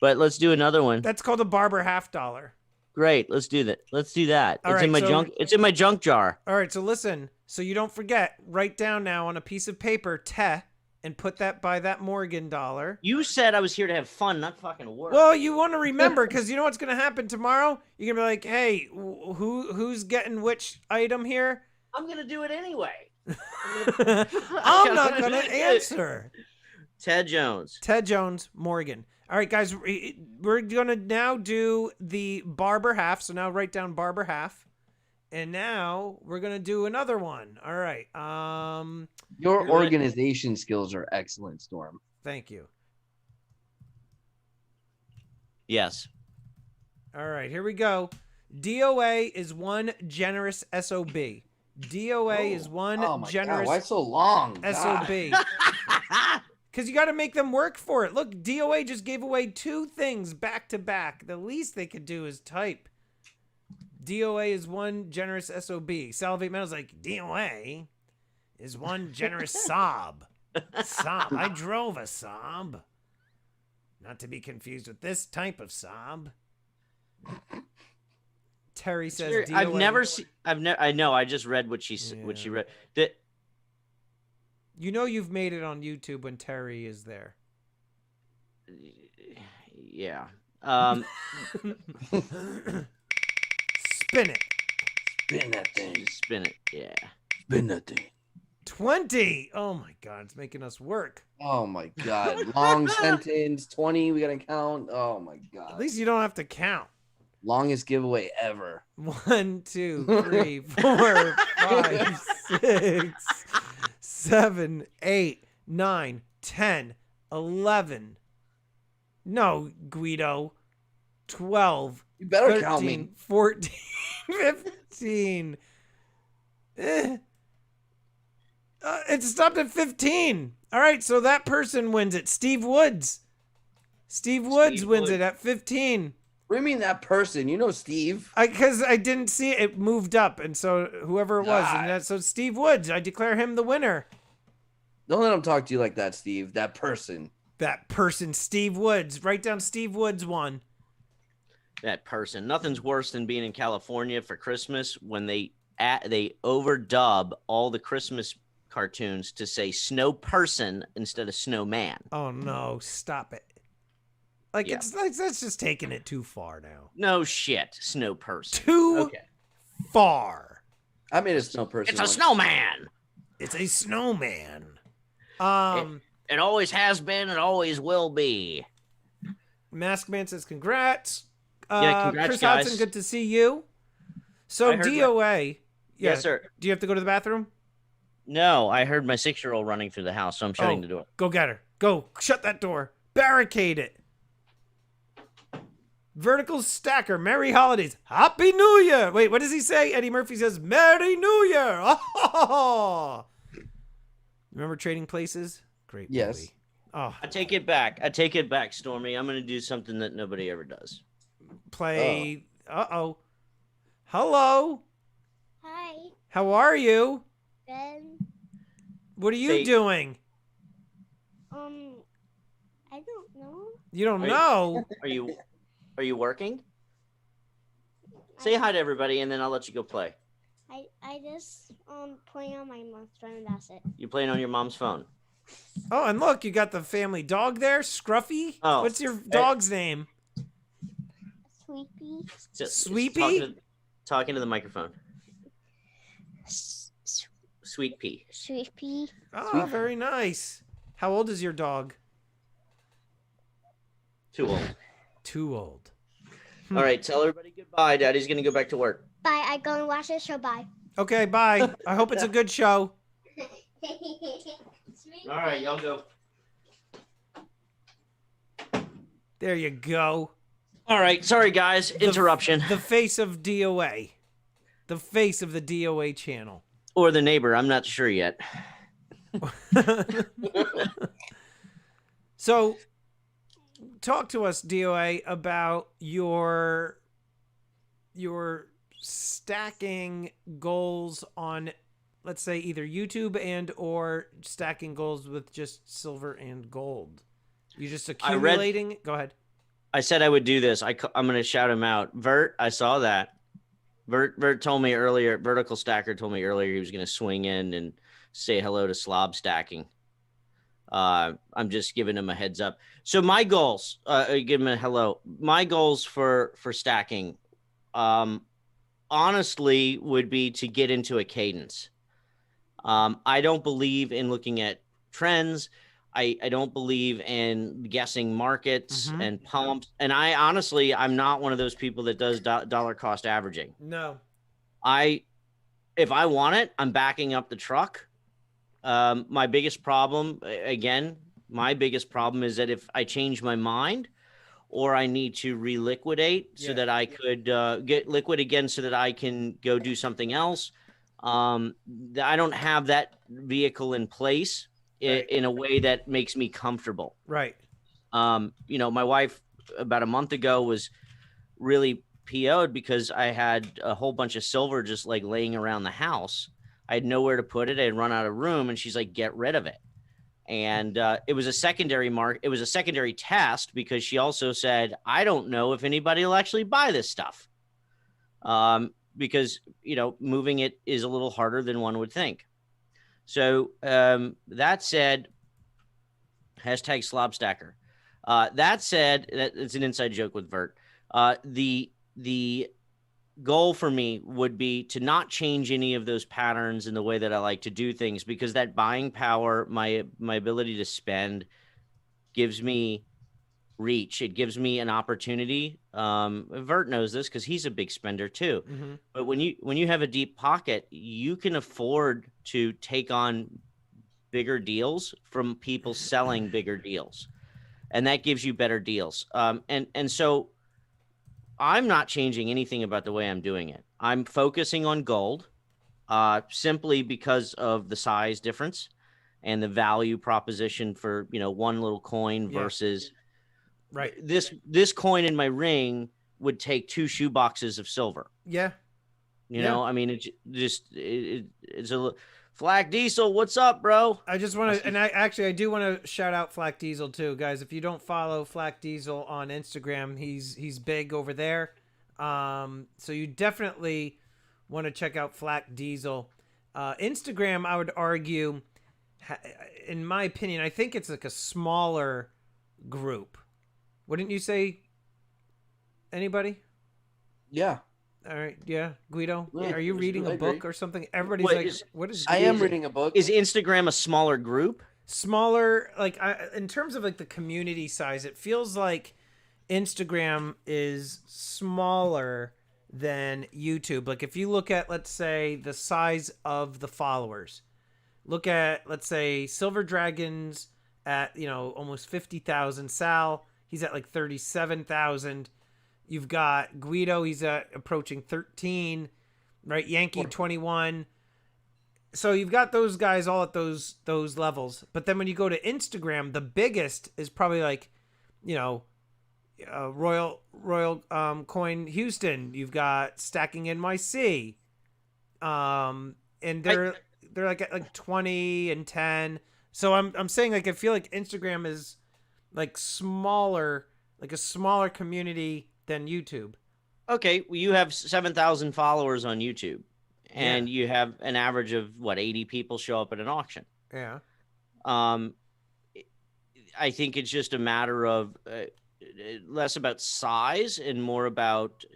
but let's do another one. That's called a Barber $50. Great, let's do that. Let's do that. All It's in right, my so- junk. It's in my junk jar. All right, so listen. So you don't forget, write down now on a piece of paper, Te, and put that by that Morgan dollar. You said I was here to have fun, not fucking work. Well, you want to remember, because you know what's going to happen tomorrow? You're going to be like, hey, who's getting which item here? I'm gonna do it anyway. I'm not going to answer. Ted Jones. Ted Jones, Morgan. All right, guys, we're going to now do the Barber half. So now write down Barber half. And now we're going to do another one. All right. Your organization skills are excellent, Storm. Thank you. Yes. All right, here we go. DOA is one generous SOB. DOA is one Oh my generous God, why so long? God. SOB. Because you got to make them work for it. Look, DOA just gave away 2 things back to back. The least they could do is type. DOA is one generous SOB. Salivate Metal's like, DOA is one generous sob. Sob. I drove a sob. Not to be confused with this type of sob. Terry says, DOA. I've never seen. I know. I just read what she read. That. You know you've made it on YouTube when Terry is there. Yeah. Spin it. Spin that thing. Spin it. Yeah. Spin that thing. 20. Oh my God, it's making us work. Oh my God. Long sentence. 20. We gotta count. Oh my God. At least you don't have to count. Longest giveaway ever. 1, 2, 3, 4, 5, 6, 7, 8, 9, 10, 11. No, Guido. 12. You better 13, count me. 14, 15. It stopped at 15. All right, so that person wins it. Steve Woods. Steve Woods wins it at 15. What do you mean that person? You know Steve. Because I didn't see it. It moved up, and so whoever it was, God. so Steve Woods, I declare him the winner. Don't let him talk to you like that, Steve. That person. That person, Steve Woods. Write down Steve Woods won. That person. Nothing's worse than being in California for Christmas when they overdub all the Christmas cartoons to say snow person instead of snowman. Oh no, stop it. Like, Yeah. it's like, that's just taking it too far now. No shit, snow person. Too far. I made a snow person. It's a once. snowman. It's a snowman. It always has been and always will be. Maskman says congrats. Yeah, congrats, Chris guys. Hodson, good to see you. So I heard DOA. Yeah. Yes, sir. Do you have to go to the bathroom? No, I heard my 6-year-old running through the house, so I'm shutting the door. Go get her. Go. Shut that door. Barricade it. Vertical Stacker. Merry Holidays. Happy New Year. Wait, what does he say? Eddie Murphy says, Merry New Year. Oh. Remember Trading Places? Great movie. Yes. Oh, I take it back. I take it back, Stormy. I'm going to do something that nobody ever does. play. Uh-oh. Hello. Hi, How are you? Ben. What are you Say- doing? I don't know. You don't Are you- know. Are you working? Say hi to everybody, and then I'll let you go play. I just play on my mom's phone and that's it. You playing on your mom's phone? Oh, and look, you got the family dog there, Scruffy. Oh. What's your dog's name? Sweepy. Sweepy? Talking to the microphone. Sweet pea. Sweepy. Oh, very nice. How old is your dog? Too old. Too old. All right, tell everybody goodbye. Daddy's gonna go back to work. Bye. I go and watch this show. Bye. Okay, bye. I hope it's a good show. All right, y'all go. There you go. All right, sorry guys, interruption. The face of DOA. The face of the DOA channel. Or the neighbor, I'm not sure yet. So, talk to us, DOA, about your stacking goals on, let's say, either YouTube and or stacking goals with just silver and gold. You're just accumulating. Go ahead. I said I would do this. I'm going to shout him out. Vert, I saw that. Vert told me earlier, Vertical Stacker told me earlier he was going to swing in and say hello to Slob Stacking. I'm just giving him a heads up. So my goals, give him a hello. My goals for stacking, honestly, would be to get into a cadence. I don't believe in looking at trends. I don't believe in guessing markets and pumps. And I'm not one of those people that does dollar cost averaging. No. If I want it, I'm backing up the truck. My biggest problem is that if I change my mind or I need to reliquidate so that I could get liquid again so that I can go do something else, I don't have that vehicle in place in a way that makes me comfortable. Right. My wife about a month ago was really PO'd because I had a whole bunch of silver just like laying around the house. I had nowhere to put it. I had run out of room, and she's like, "Get rid of it." And it was a secondary It was a secondary test because she also said, "I don't know if anybody will actually buy this stuff." Because, moving it is a little harder than one would think. So that said, hashtag Slobstacker. That said, it's an inside joke with Vert. The goal for me would be to not change any of those patterns in the way that I like to do things, because that buying power, my ability to spend, gives me reach. It gives me an opportunity. Vert knows this because he's a big spender too. Mm-hmm. But when you have a deep pocket, you can afford to take on bigger deals from people selling bigger deals, and that gives you better deals. And so I'm not changing anything about the way I'm doing it. I'm focusing on gold, simply because of the size difference and the value proposition for, one little coin versus right. This coin in my ring would take 2 shoe boxes of silver. Yeah. You know, I mean, it's a Flak Diesel. What's up, bro? I just want to, and I do want to shout out Flak Diesel too, guys. If you don't follow Flak Diesel on Instagram, he's big over there. So you definitely want to check out Flak Diesel. Instagram, I would argue, in my opinion, I think it's like a smaller group. Wouldn't you say? Anybody? Yeah. All right, yeah, Guido, Yeah, are you reading a book or something? Everybody's what is? I am reading a book. Is Instagram a smaller group? Smaller, like in terms of like the community size, it feels like Instagram is smaller than YouTube. Like if you look at, let's say, the size of the followers, look at, let's say, Silver Dragons at almost 50,000. Sal, he's at like 37,000. You've got Guido, he's approaching 13, right? Yankee 21. So you've got those guys all at those levels. But then when you go to Instagram, the biggest is probably like, Royal Coin Houston. You've got Stacking NYC. And they're like at like 20 and 10. So I'm saying, like, I feel like Instagram is like smaller, like a smaller community than YouTube. Okay, well, you have 7,000 followers on YouTube, and you have an average of 80 people show up at an auction. Yeah. I think it's just a matter of less about size and more about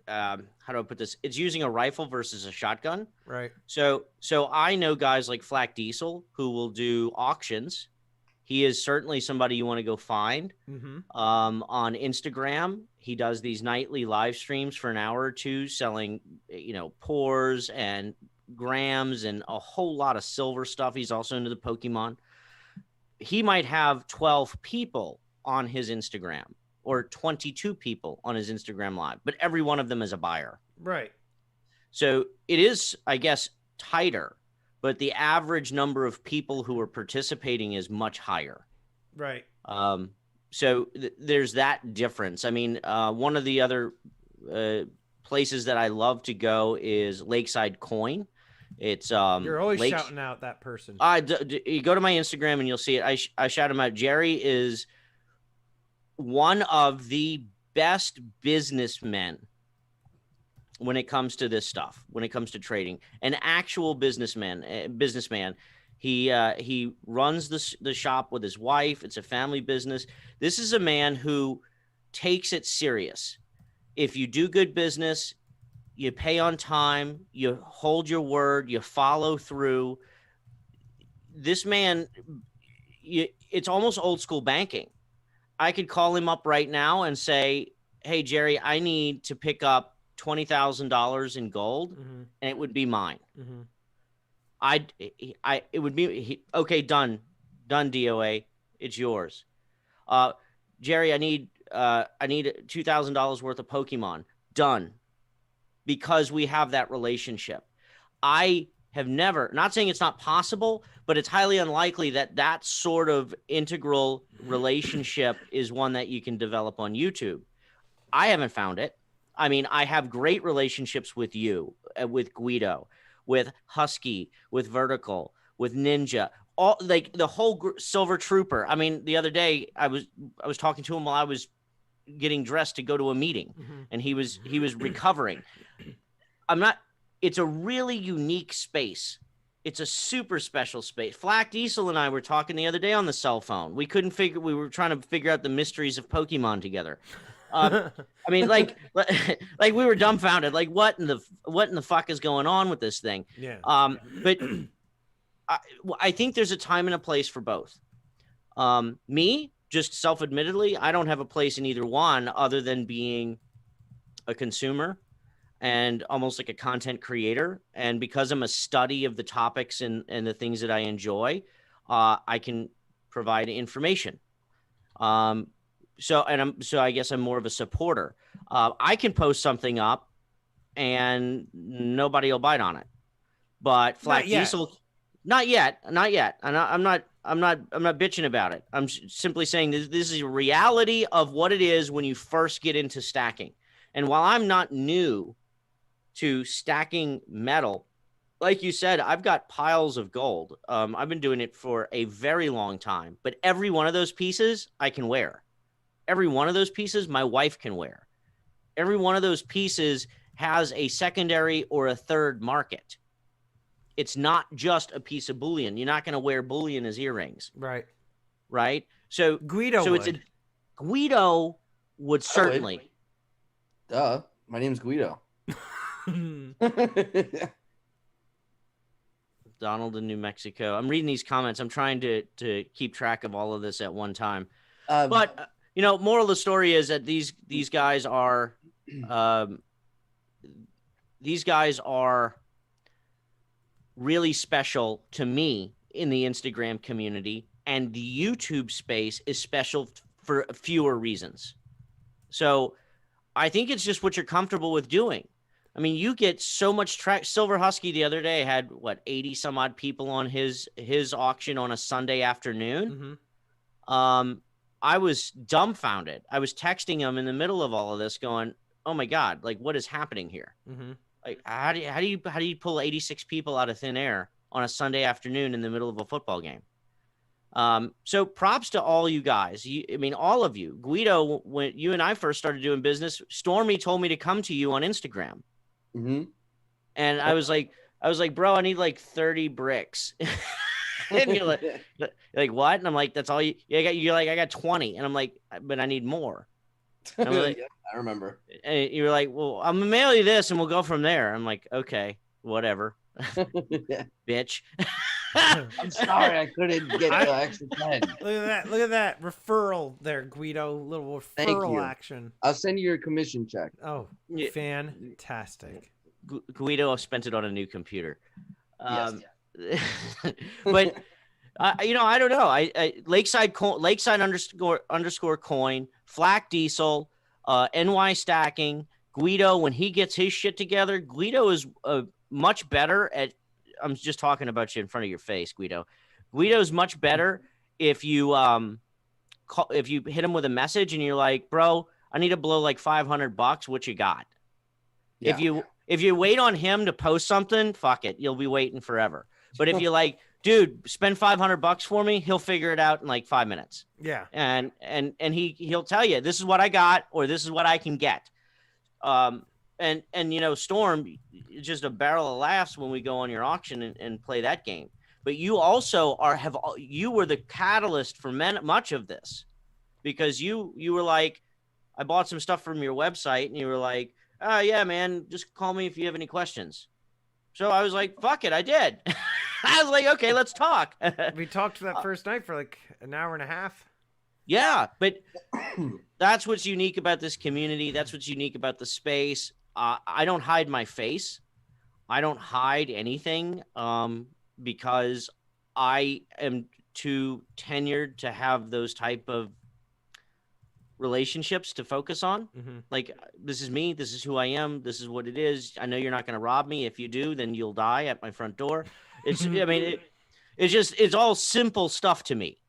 how do I put this? It's using a rifle versus a shotgun. Right. So I know guys like Flak Diesel who will do auctions. He is certainly somebody you want to go find. Mm-hmm. On Instagram, he does these nightly live streams for an hour or two selling, pours and grams and a whole lot of silver stuff. He's also into the Pokemon. He might have 12 people on his Instagram or 22 people on his Instagram live, but every one of them is a buyer. Right. So it is, I guess, tighter, but the average number of people who are participating is much higher. Right. So there's that difference. I mean, one of the other places that I love to go is Lakeside Coin. It's you're always shouting out that person. You go to my Instagram and you'll see it. I shout him out. Jerry is one of the best businessmen when it comes to this stuff, when it comes to trading. An actual businessman. He runs the shop with his wife. It's a family business. This is a man who takes it serious. If you do good business, you pay on time, you hold your word, you follow through. This man, it's almost old school banking. I could call him up right now and say, "Hey, Jerry, I need to pick up $20,000 in gold," Mm-hmm. and it would be mine. Mm-hmm. It would be okay. Done, DOA. It's yours. Jerry, I need $2,000 worth of Pokemon. Done, because we have that relationship. I have never, not saying it's not possible, but it's highly unlikely that sort of integral relationship is one that you can develop on YouTube. I haven't found it. I mean, I have great relationships with you, with Guido, with Husky, with Vertical, with Ninja, all like the whole Silver Trooper. I mean, the other day I was talking to him while I was getting dressed to go to a meeting, and he was recovering. It's a really unique space. It's a super special space. Flak Diesel and I were talking the other day on the cell phone. We were trying to figure out the mysteries of Pokemon together. I mean, like we were dumbfounded. Like, what in the fuck is going on with this thing? Yeah. But I think there's a time and a place for both. Me, just self-admittedly, I don't have a place in either one other than being a consumer and almost like a content creator. And because I'm a study of the topics and the things that I enjoy, I can provide information. So I guess I'm more of a supporter. I can post something up and nobody will bite on it. But Flak Diesel, not yet. And I'm not bitching about it. I'm simply saying this is a reality of what it is when you first get into stacking. And while I'm not new to stacking metal, like you said, I've got piles of gold. I've been doing it for a very long time, but every one of those pieces I can wear. Every one of those pieces my wife can wear. Every one of those pieces has a secondary or a third market. It's not just a piece of bullion. You're not going to wear bullion as earrings. Right. So Guido would. Guido would certainly. Duh. My name's Guido. Donald in New Mexico. I'm reading these comments. I'm trying to keep track of all of this at one time. But moral of the story is that these guys are really special to me in the Instagram community, and the YouTube space is special for fewer reasons. So I think it's just what you're comfortable with doing. I mean, you get so much track. Silver Husky the other day had 80 some odd people on his auction on a Sunday afternoon. I was dumbfounded. I was texting him in the middle of all of this going, oh my God, like what is happening here? Like, how do you pull 86 people out of thin air on a Sunday afternoon in the middle of a football game? So props to all you guys. All of you. Guido, when you and I first started doing business, Stormy told me to come to you on Instagram. And I was like, bro, I need like 30 bricks. And you're like, what? And I'm like, that's all you're like, I got 20. And I'm like, but I need more. And like, yeah, I remember. And you were like, well, I'm gonna mail you this and we'll go from there. I'm like, okay, whatever. Bitch. I'm sorry I couldn't get the extra 10. Look at that referral there, Guido. Little referral action. I'll send you your commission check. Oh, yeah. Fantastic. Guido spent it on a new computer. Yes. But I don't know. I Lakeside underscore coin, Flak Diesel, NY Stacking, Guido. When he gets his shit together, Guido is much better at. I'm just talking about you in front of your face, Guido. Guido's much better if you hit him with a message and you're like, bro, I need to blow like $500. What you got? Yeah. If you wait on him to post something, fuck it, you'll be waiting forever. But if you're like, dude, spend $500 for me, he'll figure it out in like 5 minutes. Yeah. And he'll tell you, this is what I got, or this is what I can get. And Storm, it's just a barrel of laughs when we go on your auction and play that game. But you also you were the catalyst for much of this, because you were like, I bought some stuff from your website, and you were like, oh yeah, man, just call me if you have any questions. So I was like, fuck it, I did. I was like, okay, let's talk. We talked that first night for like an hour and a half. Yeah, but that's what's unique about this community. That's what's unique about the space. I don't hide my face. I don't hide anything because I am too tenured to have those type of relationships to focus on. Like, this is me. This is who I am. This is what it is. I know you're not going to rob me. If you do, then you'll die at my front door. It's, it's all simple stuff to me.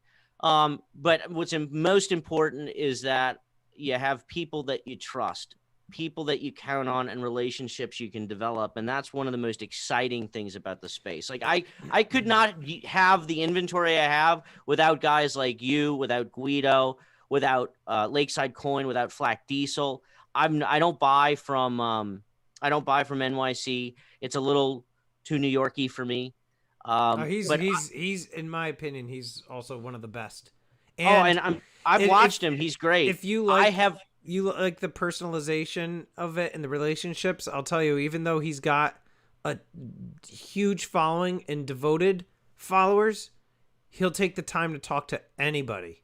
But what's most important is that you have people that you trust. people that you count on and relationships you can develop, and that's one of the most exciting things about the space. Like I could not have the inventory I have without guys like you, without Guido, without Lakeside Coin, without Flak Diesel. I don't buy from NYC. It's a little too New Yorky for me. He's in my opinion, he's also one of the best. I've watched him. He's great. If you like the personalization of it and the relationships, I'll tell you, even though he's got a huge following and devoted followers, he'll take the time to talk to anybody.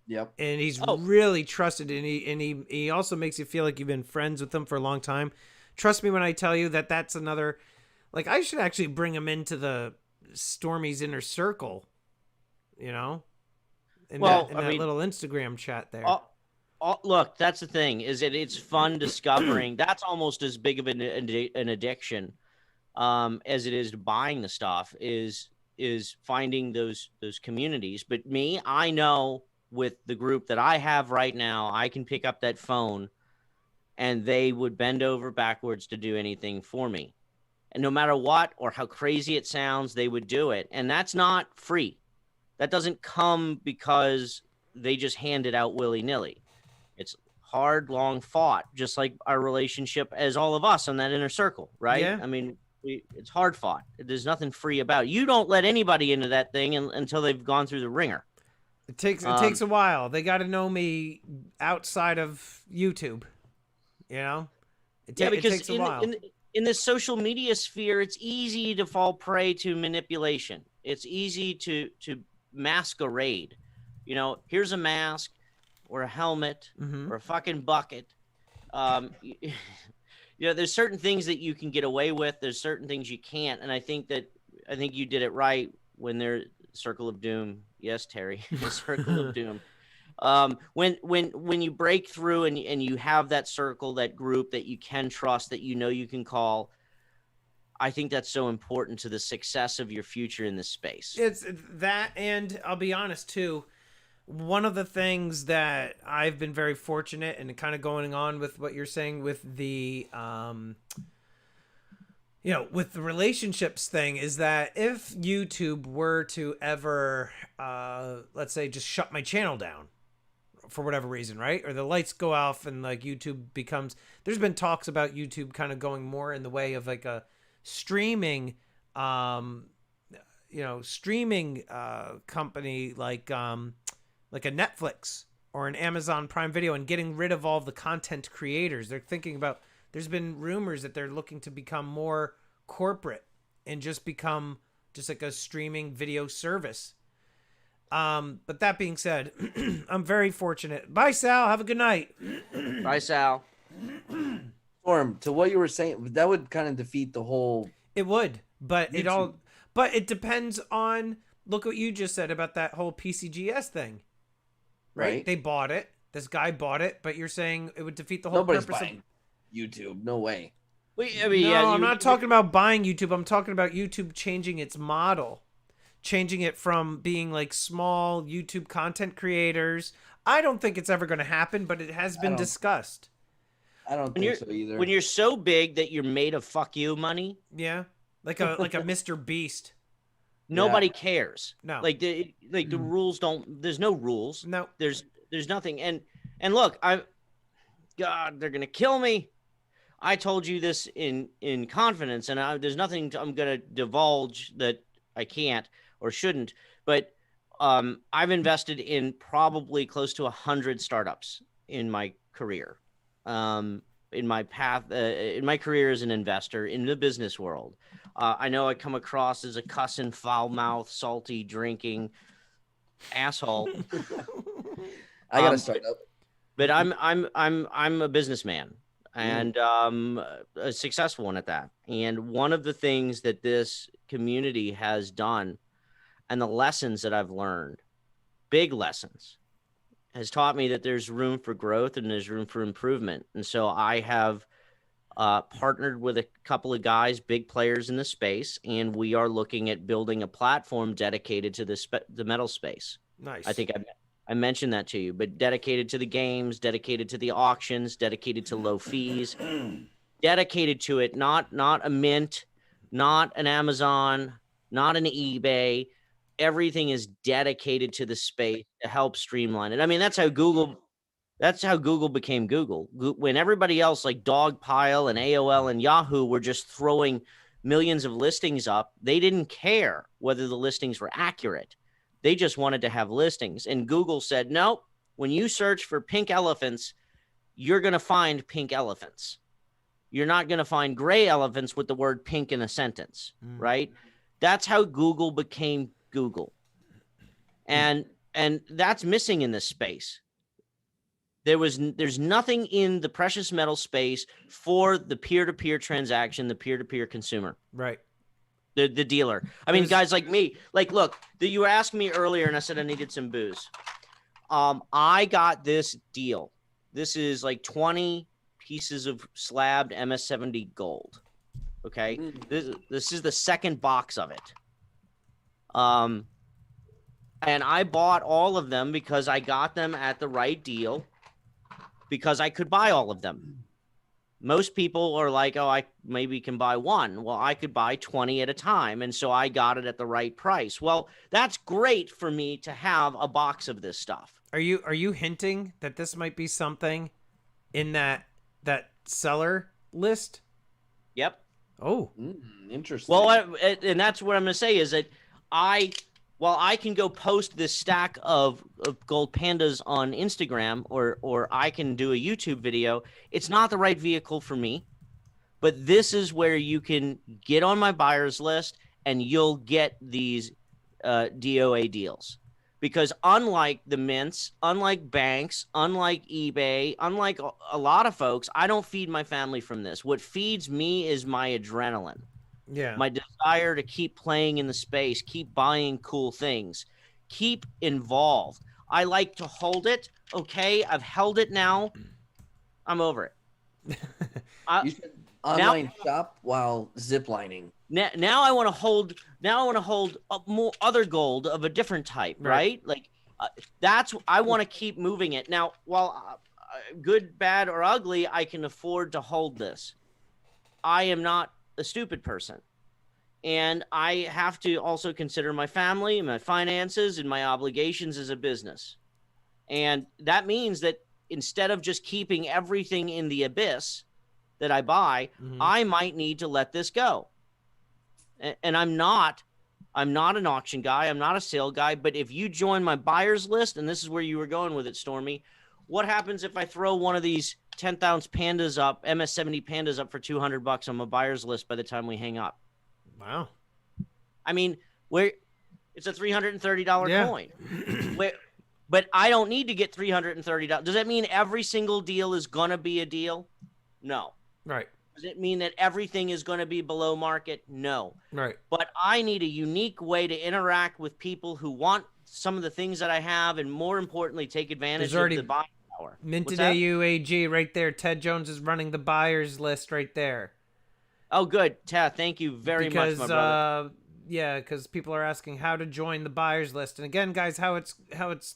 Yep. And he's really trusted, and he also makes you feel like you've been friends with him for a long time. Trust me when I tell you that that's another, like, I should actually bring him into the Stormy's inner circle, in that little Instagram chat there. Look, that's the thing, is that it's fun discovering. That's almost as big of an addiction as it is to buying the stuff, is finding those communities. But me, I know with the group that I have right now, I can pick up that phone and they would bend over backwards to do anything for me. And no matter what or how crazy it sounds, they would do it. And that's not free. That doesn't come because they just hand it out willy-nilly. It's hard, long fought, just like our relationship as all of us on that inner circle, right? Yeah. I mean, it's hard fought. There's nothing free about it. You don't let anybody into that thing until they've gone through the ringer. It takes a while. They got to know me outside of YouTube, It takes a while. In this social media sphere, it's easy to fall prey to manipulation. It's easy to masquerade. Here's a mask or a helmet or a fucking bucket. There's certain things that you can get away with. There's certain things you can't. And I think you did it right when they're Circle of Doom. Yes, Terry, Circle of Doom. When you break through and you have that circle, that group that you can trust, that you can call, I think that's so important to the success of your future in this space. It's that, and I'll be honest too, one of the things that I've been very fortunate, and kind of going on with what you're saying with the with the relationships thing, is that if YouTube were to ever let's say just shut my channel down for whatever reason, right? Or the lights go off and like YouTube becomes, there's been talks about YouTube kind of going more in the way of like a streaming streaming company like a Netflix or an Amazon Prime Video, and getting rid of all the content creators. They're thinking about, there's been rumors that they're looking to become more corporate and just become just like a streaming video service. But that being said, I'm very fortunate. Bye, Sal. Have a good night. Bye, Sal. Storm, to what you were saying, that would kind of defeat the whole. It would, but it depends on, look what you just said about that whole PCGS thing. Right? They bought it. This guy bought it, but you're saying it would defeat the whole Nobody's purpose buying YouTube. No way. I'm not talking about buying YouTube. I'm talking about YouTube changing its model. Changing it from being like small YouTube content creators. I don't think it's ever going to happen, but it has been discussed. I don't think so either. When you're so big that you're made of fuck you money. Yeah. Like a Mr. Beast. Nobody cares. No. Like the rules don't, there's no rules. No. There's nothing. And look, God, they're going to kill me. I told you this in confidence, and there's nothing I'm going to divulge that I can't or shouldn't, but I've invested in probably close to 100 startups in my career. In my path, in my career as an investor in the business world. I know I come across as a cussing, foul-mouthed, salty, drinking asshole. I got a startup. But I'm a businessman, and a successful one at that. And one of the things that this community has done, and the lessons that I've learned, big lessons, has taught me that there's room for growth and there's room for improvement. And so I have partnered with a couple of guys, big players in the space, and we are looking at building a platform dedicated to the metal space. Nice. I think I mentioned that to you, but dedicated to the games, dedicated to the auctions, dedicated to low fees, dedicated to it, not a Mint, not an Amazon, not an eBay. Everything is dedicated to the space to help streamline it. I mean, that's how Google became Google. When everybody else like Dogpile and AOL and Yahoo were just throwing millions of listings up, they didn't care whether the listings were accurate. They just wanted to have listings. And Google said, no, when you search for pink elephants, you're going to find pink elephants. You're not going to find gray elephants with the word pink in a sentence, right? That's how Google became Google. And that's missing in this space. There's nothing in the precious metal space for the peer-to-peer transaction, the peer-to-peer consumer. Right. The dealer. I mean, guys like me, like, look, you were asking me earlier and I said I needed some booze. I got this deal. This is like 20 pieces of slabbed MS-70 gold. Okay. This is the second box of it. And I bought all of them because I got them at the right deal, because I could buy all of them. Most people are like, oh, I maybe can buy one. Well, I could buy 20 at a time. And so I got it at the right price. Well, that's great for me to have a box of this stuff. Are you hinting that this might be something in that seller list? Yep. Oh, Interesting. Well, and that's what I'm going to say is that I can go post this stack of gold pandas on Instagram, or I can do a YouTube video. It's not the right vehicle for me, but this is where you can get on my buyer's list and you'll get these DOA deals. Because unlike the mints, unlike banks, unlike eBay, unlike a lot of folks, I don't feed my family from this. What feeds me is my adrenaline. yeah. My desire to keep playing in the space, keep buying cool things, keep involved. I like to hold it. Okay, I've held it now. I'm over it. You should online shop while ziplining. Now I want to hold. Now I want to hold more other gold of a different type, right? Like I want to keep moving it. Now, while good, bad, or ugly, I can afford to hold this. I am not a stupid person. And I have to also consider my family, my finances, and my obligations as a business. And that means that instead of just keeping everything in the abyss that I buy, I might need to let this go. And I'm not an auction guy. I'm not a sale guy. But if you join my buyer's list, and this is where you were going with it, Stormy, what happens if I throw one of these 10th-ounce pandas up, MS-70 pandas up for $200 on my buyer's list by the time we hang up? Wow. I mean, it's a $330 coin. But I don't need to get $330. Does that mean every single deal is going to be a deal? No. Right. Does it mean that everything is going to be below market? No. Right. But I need a unique way to interact with people who want some of the things that I have, and more importantly, take advantage of the buying power. Minted AUAG right there. Ted Jones is running the buyers list right there. Oh, good. Ted, thank you very much, my brother. Yeah, because people are asking how to join the buyers list. And again, guys, how it's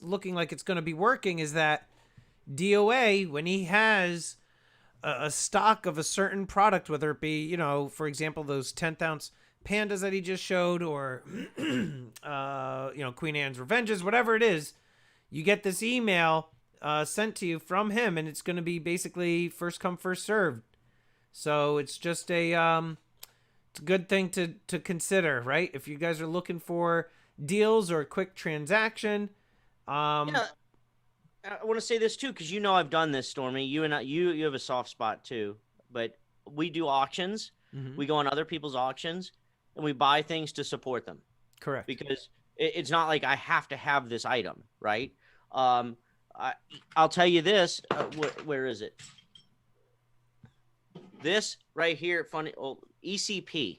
looking like it's going to be working is that DOA, when he has a stock of a certain product, whether it be, for example, those 10th-ounce pandas that he just showed, or Queen Anne's Revenges, whatever it is, you get this email sent to you from him, and it's going to be basically first come, first served. So it's just it's a good thing to consider, right? If you guys are looking for deals or a quick transaction. Yeah, I want to say this too, because I've done this, Stormy. You have a soft spot too, but we do auctions. Mm-hmm. We go on other people's auctions and we buy things to support them. Correct. Because it's not like I have to have this item, right? I'll tell you this. Where is it? This right here, ECP.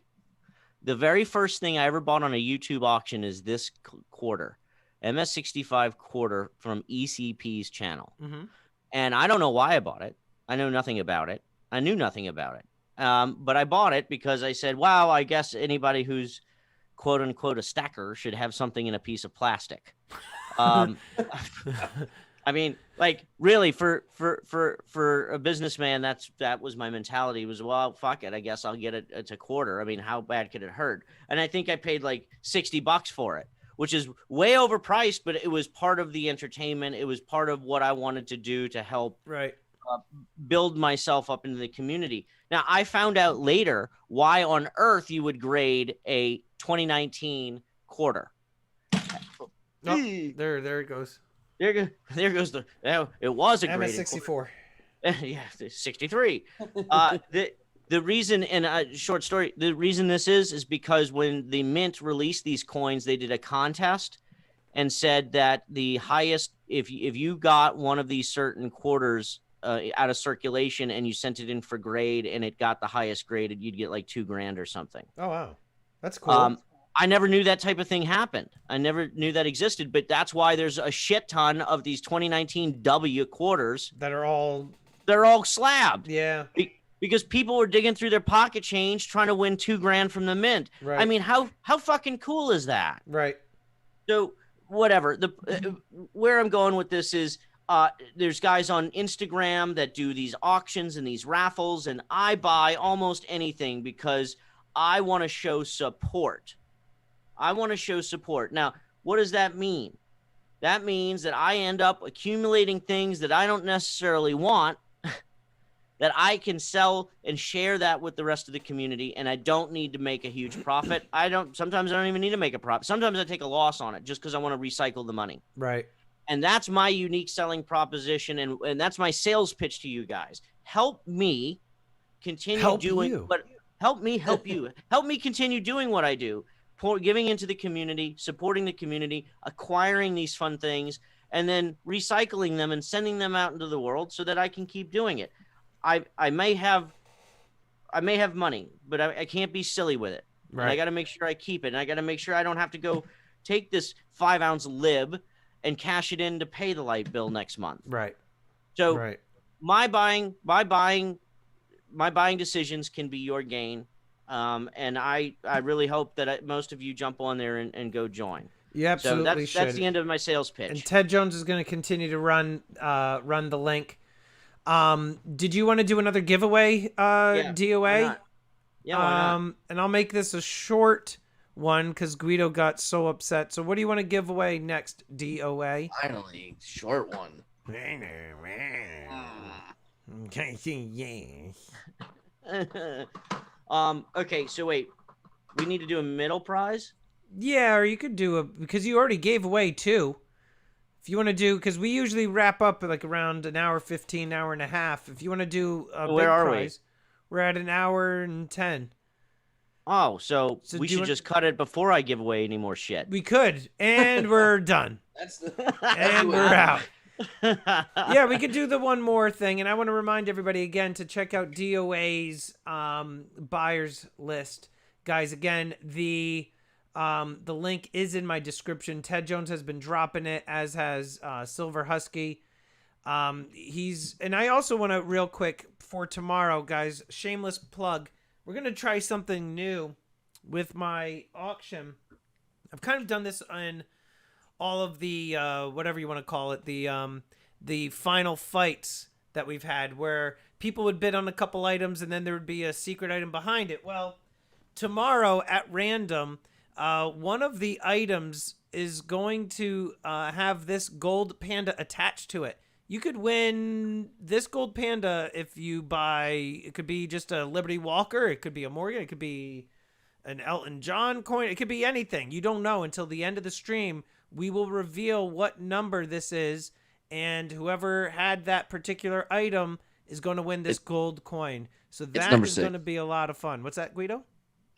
The very first thing I ever bought on a YouTube auction is this quarter, MS65 quarter from ECP's channel. Mm-hmm. And I don't know why I bought it. I know nothing about it. I knew nothing about it. But I bought it because I said, wow, I guess anybody who's quote unquote a stacker should have something in a piece of plastic. Um, I mean, like really for a businessman, that was my mentality was, well, fuck it. I guess I'll get it. It's a quarter. I mean, how bad could it hurt? And I think I paid like $60 for it, which is way overpriced, but it was part of the entertainment. It was part of what I wanted to do to help Right. build myself up into the community. Now, I found out later why on earth you would grade a 2019 quarter. Oh, there it goes. There goes the. It was a grade. MS64. Yeah, 63. The reason, in a short story, the reason this is because when the Mint released these coins, they did a contest and said that the highest, if you got one of these certain quarters out of circulation and you sent it in for grade and it got the highest graded, you'd get like $2,000 or something. Oh wow, that's cool. I never knew that type of thing happened. I never knew that existed, but that's why there's a shit ton of these 2019 W quarters that are all slabbed. Yeah. Because people were digging through their pocket change trying to win $2,000 from the Mint. Right. I mean, how fucking cool is that? Right. So whatever. Where I'm going with this is there's guys on Instagram that do these auctions and these raffles, and I buy almost anything because I want to show support. Now, what does that mean? That means that I end up accumulating things that I don't necessarily want that I can sell and share that with the rest of the community, and I don't need to make a huge profit. Sometimes I don't even need to make a profit. Sometimes I take a loss on it just because I want to recycle the money. Right. And that's my unique selling proposition, and that's my sales pitch to you guys. Help me continue doing what help me help you. Help me continue doing what I do. Giving into the community, supporting the community, acquiring these fun things, and then recycling them and sending them out into the world so that I can keep doing it. I may have money, but I can't be silly with it. Right. And I got to make sure I keep it, and I got to make sure I don't have to go take this 5-ounce lib and cash it in to pay the light bill next month. Right. So my buying decisions can be your gain. And I really hope that most of you jump on there and go join. You absolutely should. That's the end of my sales pitch. And Ted Jones is going to continue to run the link. Did you want to do another giveaway, DOA? Why not? Yeah, why not? And I'll make this a short one because Guido got so upset. So what do you want to give away next, DOA? Finally, short one. Okay, so wait, we need to do a middle prize? Yeah, or you could do because you already gave away 2. If you want to do, because we usually wrap up like around an hour 15, hour and a half. If you want to do a big prize, we're at an hour and 10. Oh, so we should just cut it before I give away any more shit. We could, and we're done. And we're out. Yeah, we could do the one more thing, and I want to remind everybody again to check out DOA's buyers list, guys. Again, the link is in my description. Ted Jones has been dropping it, as has Silver Husky. And I also want to real quick for tomorrow, guys. Shameless plug. We're gonna try something new with my auction. I've kind of done this in all of the whatever you want to call it, the final fights that we've had, where people would bid on a couple items and then there would be a secret item behind it. Well, tomorrow at random, one of the items is going to have this gold panda attached to it. You could win this gold panda if you buy. It could be just a Liberty Walker. It could be a Morgan. It could be an Elton John coin. It could be anything. You don't know until the end of the stream. We will reveal what number this is, and whoever had that particular item is going to win this gold coin. So that is going to be a lot of fun. What's that, Guido?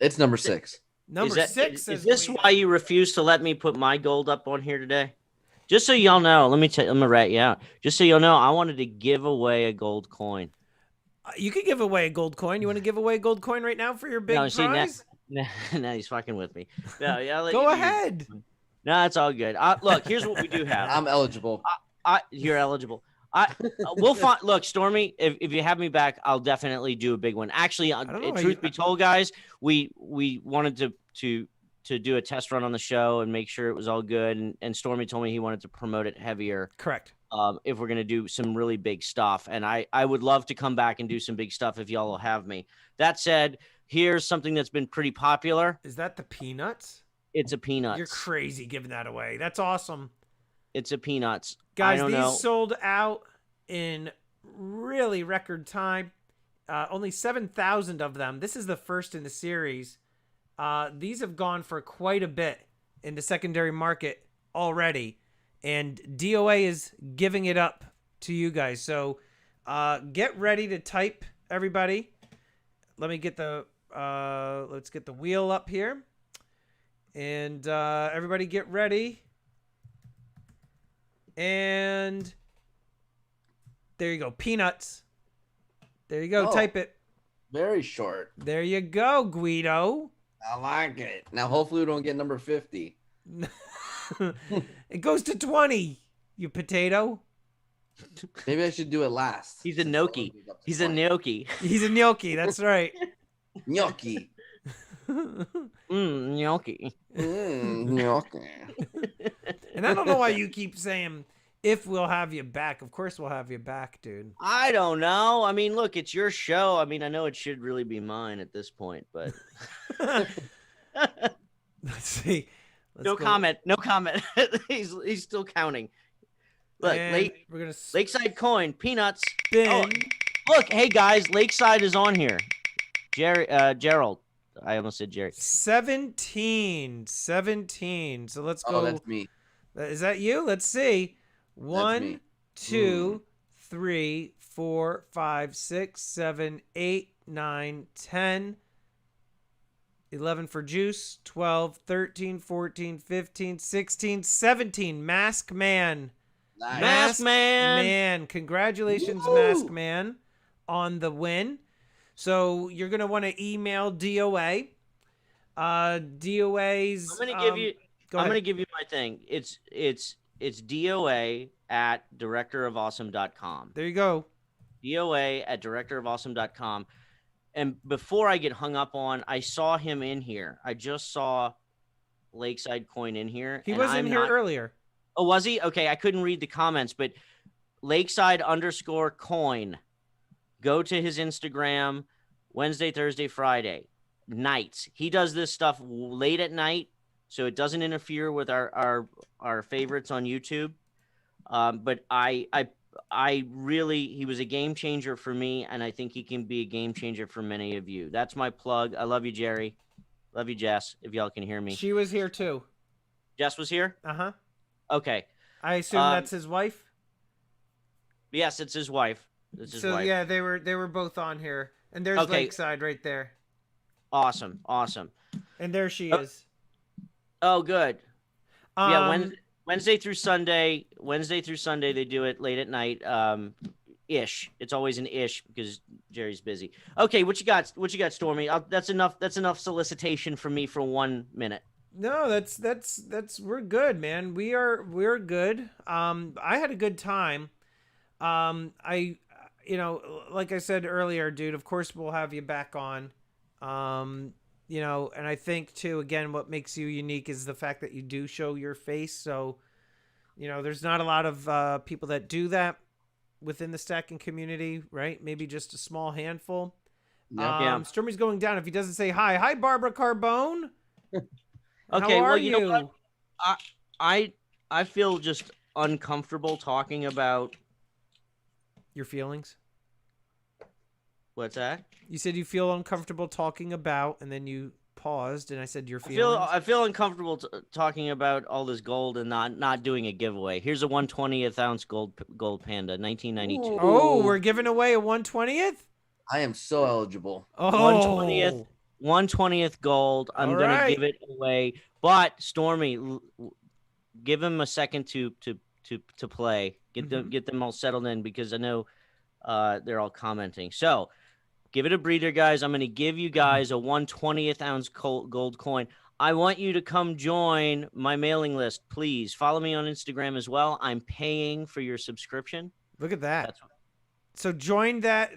It's number 6. Number 6 is this Guido. Why you refuse to let me put my gold up on here today? Just so y'all know, let me rat you out. Just so y'all know, I wanted to give away a gold coin. You could give away a gold coin. You want to give away a gold coin right now for your big prize? Now he's fucking with me. No, yeah, go ahead. No, it's all good. Look, here's what we do have. I'm eligible. You're eligible. We'll find. Look, Stormy, if you have me back, I'll definitely do a big one. Actually, truth be told, guys, we wanted to to do a test run on the show and make sure it was all good. And Stormy told me he wanted to promote it heavier. Correct. If we're going to do some really big stuff. And I would love to come back and do some big stuff if y'all will have me. That said, here's something that's been pretty popular. Is that the peanuts? It's a Peanuts. You're crazy giving that away. That's awesome. It's a Peanuts. Guys, these know. sold out in really record time. Only 7,000 of them. This is the first in the series. These have gone for quite a bit in the secondary market already. And DOA is giving it up to you guys. So get ready to type, everybody. Let me get the let's get the wheel up here. And everybody get ready. And there you go. Peanuts. There you go. Oh, Type it. Very short. There you go, Guido. I like it. Now, hopefully we don't get number 50. It goes to 20, you potato. Maybe I should do it last. He's a gnocchi. He's a gnocchi. He's a gnocchi. That's right. Gnocchi. Gnocchi. Gnocchi. And I don't know why you keep saying, if we'll have you back. Of course we'll have you back, dude. I don't know. I mean, look, it's your show. I mean, I know it should really be mine at this point, but Let's see. no comment. No comment. he's still counting. Look, we're gonna Lakeside Coin, Peanuts. spin. Look, hey guys, Lakeside is on here. Gerald. I almost said Jerry. 17. So let's go. Oh, that's me. Is that you? Let's see. me. 1, 2, 3, 4, 5, 6, 7, 8, 9, 10. 11 for Juice. 12, 13, 14, 15, 16, 17. Mask Man. Nice. Mask Man. Man. Congratulations, Woo! Mask Man, on the win. So you're going to want to email DOA. DOA's... I'm gonna give you. Go I'm ahead. gonna give you my thing. It's DOA@directorofawesome.com. There you go. DOA@directorofawesome.com. And before I get hung up on, I saw him in here. I just saw Lakeside Coin in here. He and was in I'm here not- earlier. Oh, was he? Okay, I couldn't read the comments, but Lakeside_coin. Go to his Instagram Wednesday, Thursday, Friday nights. He does this stuff late at night, so it doesn't interfere with our favorites on YouTube. But I really, he was a game changer for me, and I think he can be a game changer for many of you. That's my plug. I love you, Jerry. Love you, Jess, if y'all can hear me. She was here too. Jess was here? Uh-huh. Okay. I assume that's his wife. Yes, it's his wife. It's his So wife. yeah, they were both on here. And there's Okay. Lakeside right there. Awesome. And there she Oh. is. Oh, good. Yeah, Um, Wednesday through Sunday they do it late at night. Ish. It's always an ish because Jerry's busy. Okay, what you got, Stormy? That's enough solicitation for me for 1 minute. No, that's we're good, man. We're good. I had a good time. Like I said earlier, dude, of course we'll have you back on. And I think too, again, what makes you unique is the fact that you do show your face. So, there's not a lot of people that do that within the stacking community, right? Maybe just a small handful. Yeah. Stormy's going down if he doesn't say hi. Hi, Barbara Carbone. Okay, How are well, you know what? I feel just uncomfortable talking about Your feelings? what's that? You said you feel uncomfortable talking about, and then you paused, and I said your feelings. I feel uncomfortable talking about all this gold and not doing a giveaway. Here's a 1/20th ounce gold panda, 1992. Oh, we're giving away a 1/20th? I am so eligible. Oh. 1/20th. 1/20th gold. I'm All gonna right. give it away. But Stormy, give him a second to play. Get them all settled in because I know they're all commenting. So give it a breather, guys. I'm gonna give you guys a 1/20th ounce gold coin. I want you to come join my mailing list, please. Follow me on Instagram as well. I'm paying for your subscription. Look at that. That's So join that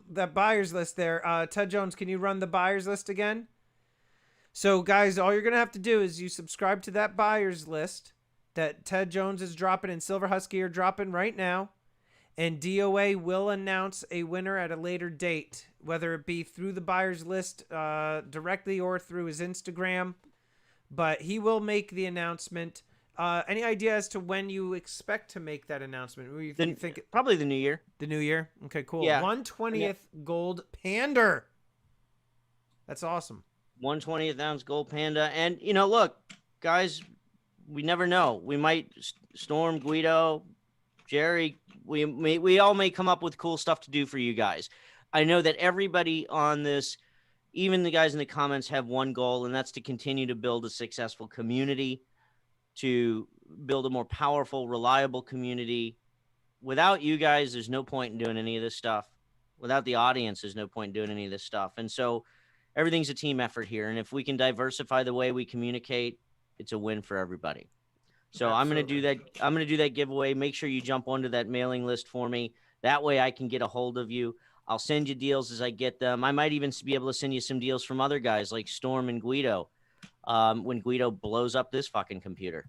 that buyers list there. Ted Jones, can you run the buyers list again? So, guys, all you're going to have to do is you subscribe to that buyer's list that Ted Jones is dropping and Silver Husky are dropping right now. And DOA will announce a winner at a later date, whether it be through the buyer's list directly or through his Instagram. But he will make the announcement. Any idea as to when you expect to make that announcement? You think probably the new year. The new year? Okay, cool. Yeah. 1/20th gold pander. That's awesome. 1/20th ounce gold panda. And, you know, look, guys, we never know. We might Storm, Guido, Jerry, we all may come up with cool stuff to do for you guys. I know that everybody on this, even the guys in the comments, have one goal, and that's to continue to build a successful community, to build a more powerful, reliable community. Without you guys, there's no point in doing any of this stuff. Without the audience, there's no point in doing any of this stuff. And so everything's a team effort here. And if we can diversify the way we communicate, it's a win for everybody. So I'm going to do that. I'm going to do that giveaway. Make sure you jump onto that mailing list for me. That way I can get a hold of you. I'll send you deals as I get them. I might even be able to send you some deals from other guys like Storm and Guido. When Guido blows up this fucking computer.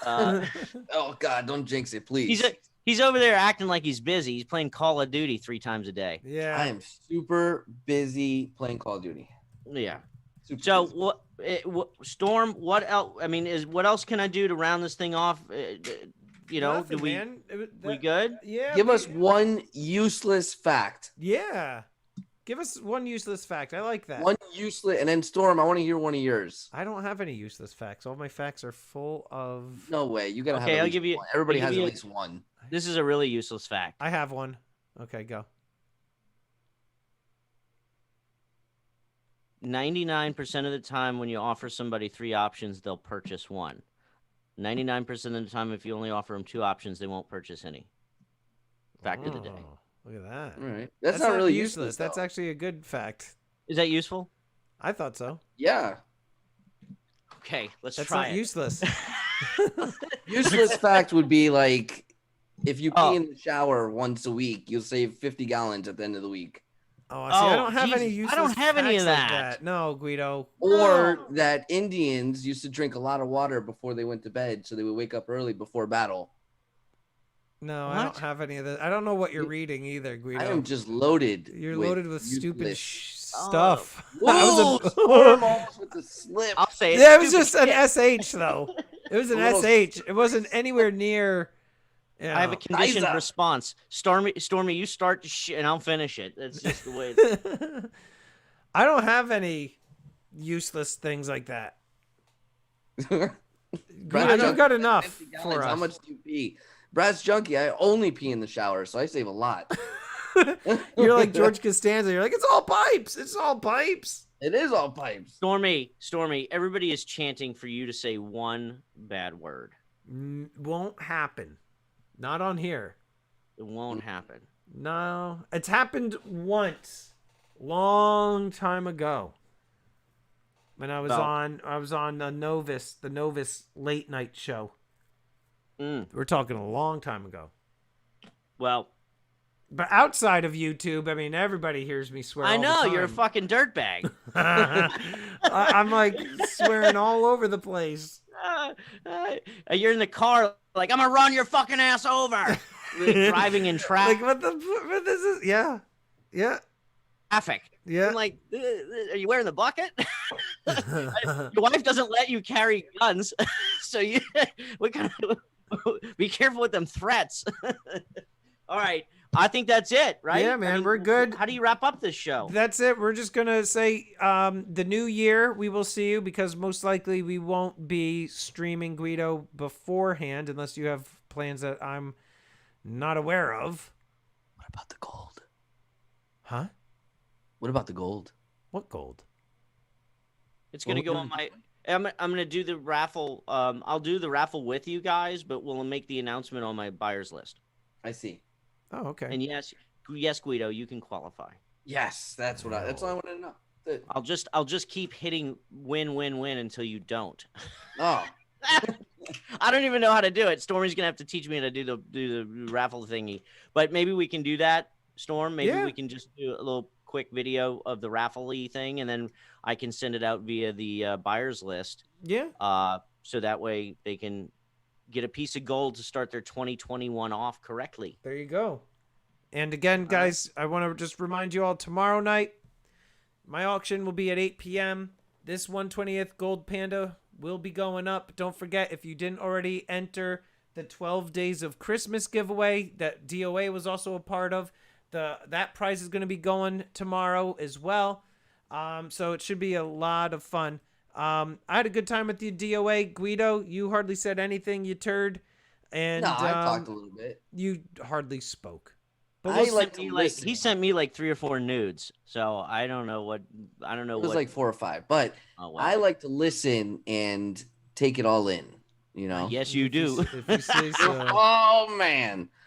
Oh God, don't jinx it, please. He's over there acting like he's busy. He's playing Call of Duty 3 times a day. Yeah. I am super busy playing Call of Duty. Yeah. Super So busy. what Storm, what else? I mean, what else can I do to round this thing off? You know, Nothing, do we man. we good? Yeah. Give us one useless fact. Yeah. Give us one useless fact. I like that. One useless, and then Storm, I want to hear one of yours. I don't have any useless facts. All my facts are full of. No way. You gotta have. Okay, at I'll least give you- one. Everybody I'll has give at you- least one. This is a really useless fact. I have one. Okay, go. 99% of the time when you offer somebody 3 options, they'll purchase one. 99% of the time, if you only offer them 2 options, they won't purchase any. Fact of the day. Oh, look at that. All right. That's not really useless. That's though. actually a good fact. Is that useful? I thought so. Yeah. Okay, let's That's try not it. useless. Useless fact would be like if you pee Oh. in the shower once a week, you'll save 50 gallons at the end of the week. Oh, see, I don't have any Jesus, useless I don't have any of facts like that. No, Guido. Or No. that Indians used to drink a lot of water before they went to bed, so they would wake up early before battle. No, I What? don't have any of that. I don't know what you're reading either, Guido. I am just loaded. You're loaded with stupid useless- stuff. Whoa, That was Storm almost with the slip. I'll say it. Yeah, it was Stupid just an shit. SH though. It was an A little SH. It wasn't anywhere near. I have a conditioned Liza. response. Stormy, you start and I'll finish it. That's just the way. It's... I don't have any useless things like that. Brad, Guido, you got enough 50 for gallons, How us. much do you pee? Brad's junkie. I only pee in the shower, so I save a lot. You're like George Costanza. You're like, it's all pipes. It's all pipes. It is all pipes. Stormy, everybody is chanting for you to say one bad word. Won't happen. Not on here. It won't happen. No, it's happened once, long time ago. When I was on the Novus late night show. We're talking a long time ago. Well, But outside of YouTube, I mean, everybody hears me swear. I all know the you're a time. fucking dirtbag. I'm like swearing all over the place. You're in the car, like I'm gonna run your fucking ass over. Driving in Like what this is? Yeah. traffic. Yeah. I'm like, are you wearing the bucket? Your wife doesn't let you carry guns, so we kind of be careful with them threats. All right, I think that's it, right? Yeah, man, we're good. How do you wrap up this show? That's it. We're just gonna say the new year we will see you, because most likely we won't be streaming Guido beforehand unless you have plans that I'm not aware of. What about the gold? Huh? What about the gold? What gold? It's gonna go on my. I'm gonna do the raffle. I'll do the raffle with you guys, but we'll make the announcement on my buyers list. I see. Oh, okay. And yes, Guido, you can qualify. Yes, that's what that's all I wanted to know. That's it. I'll just keep hitting win until you don't. Oh, I don't even know how to do it. Stormy's gonna have to teach me how to do the raffle thingy, but maybe we can do that. Storm? Maybe Yeah. we can just do a little quick video of the raffle-y thing, and then I can send it out via the buyers list. Yeah. So that way they can get a piece of gold to start their 2021 off correctly. There you go. And again, guys, I want to just remind you all, tomorrow night, my auction will be at 8 p.m. This 1/20th Gold Panda will be going up. Don't forget, if you didn't already enter the 12 Days of Christmas giveaway that DOA was also a part of, that prize is going to be going tomorrow as well. So it should be a lot of fun. I had a good time with the DOA. Guido, you hardly said anything, you turd. And No, I talked a little bit. you hardly spoke. But I like to he listen. sent me like 3 or 4 nudes, so I don't know what It was like 4 or 5, but Oh, wow. I like to listen and take it all in. You know. Yes, you do. If you say so. Oh man.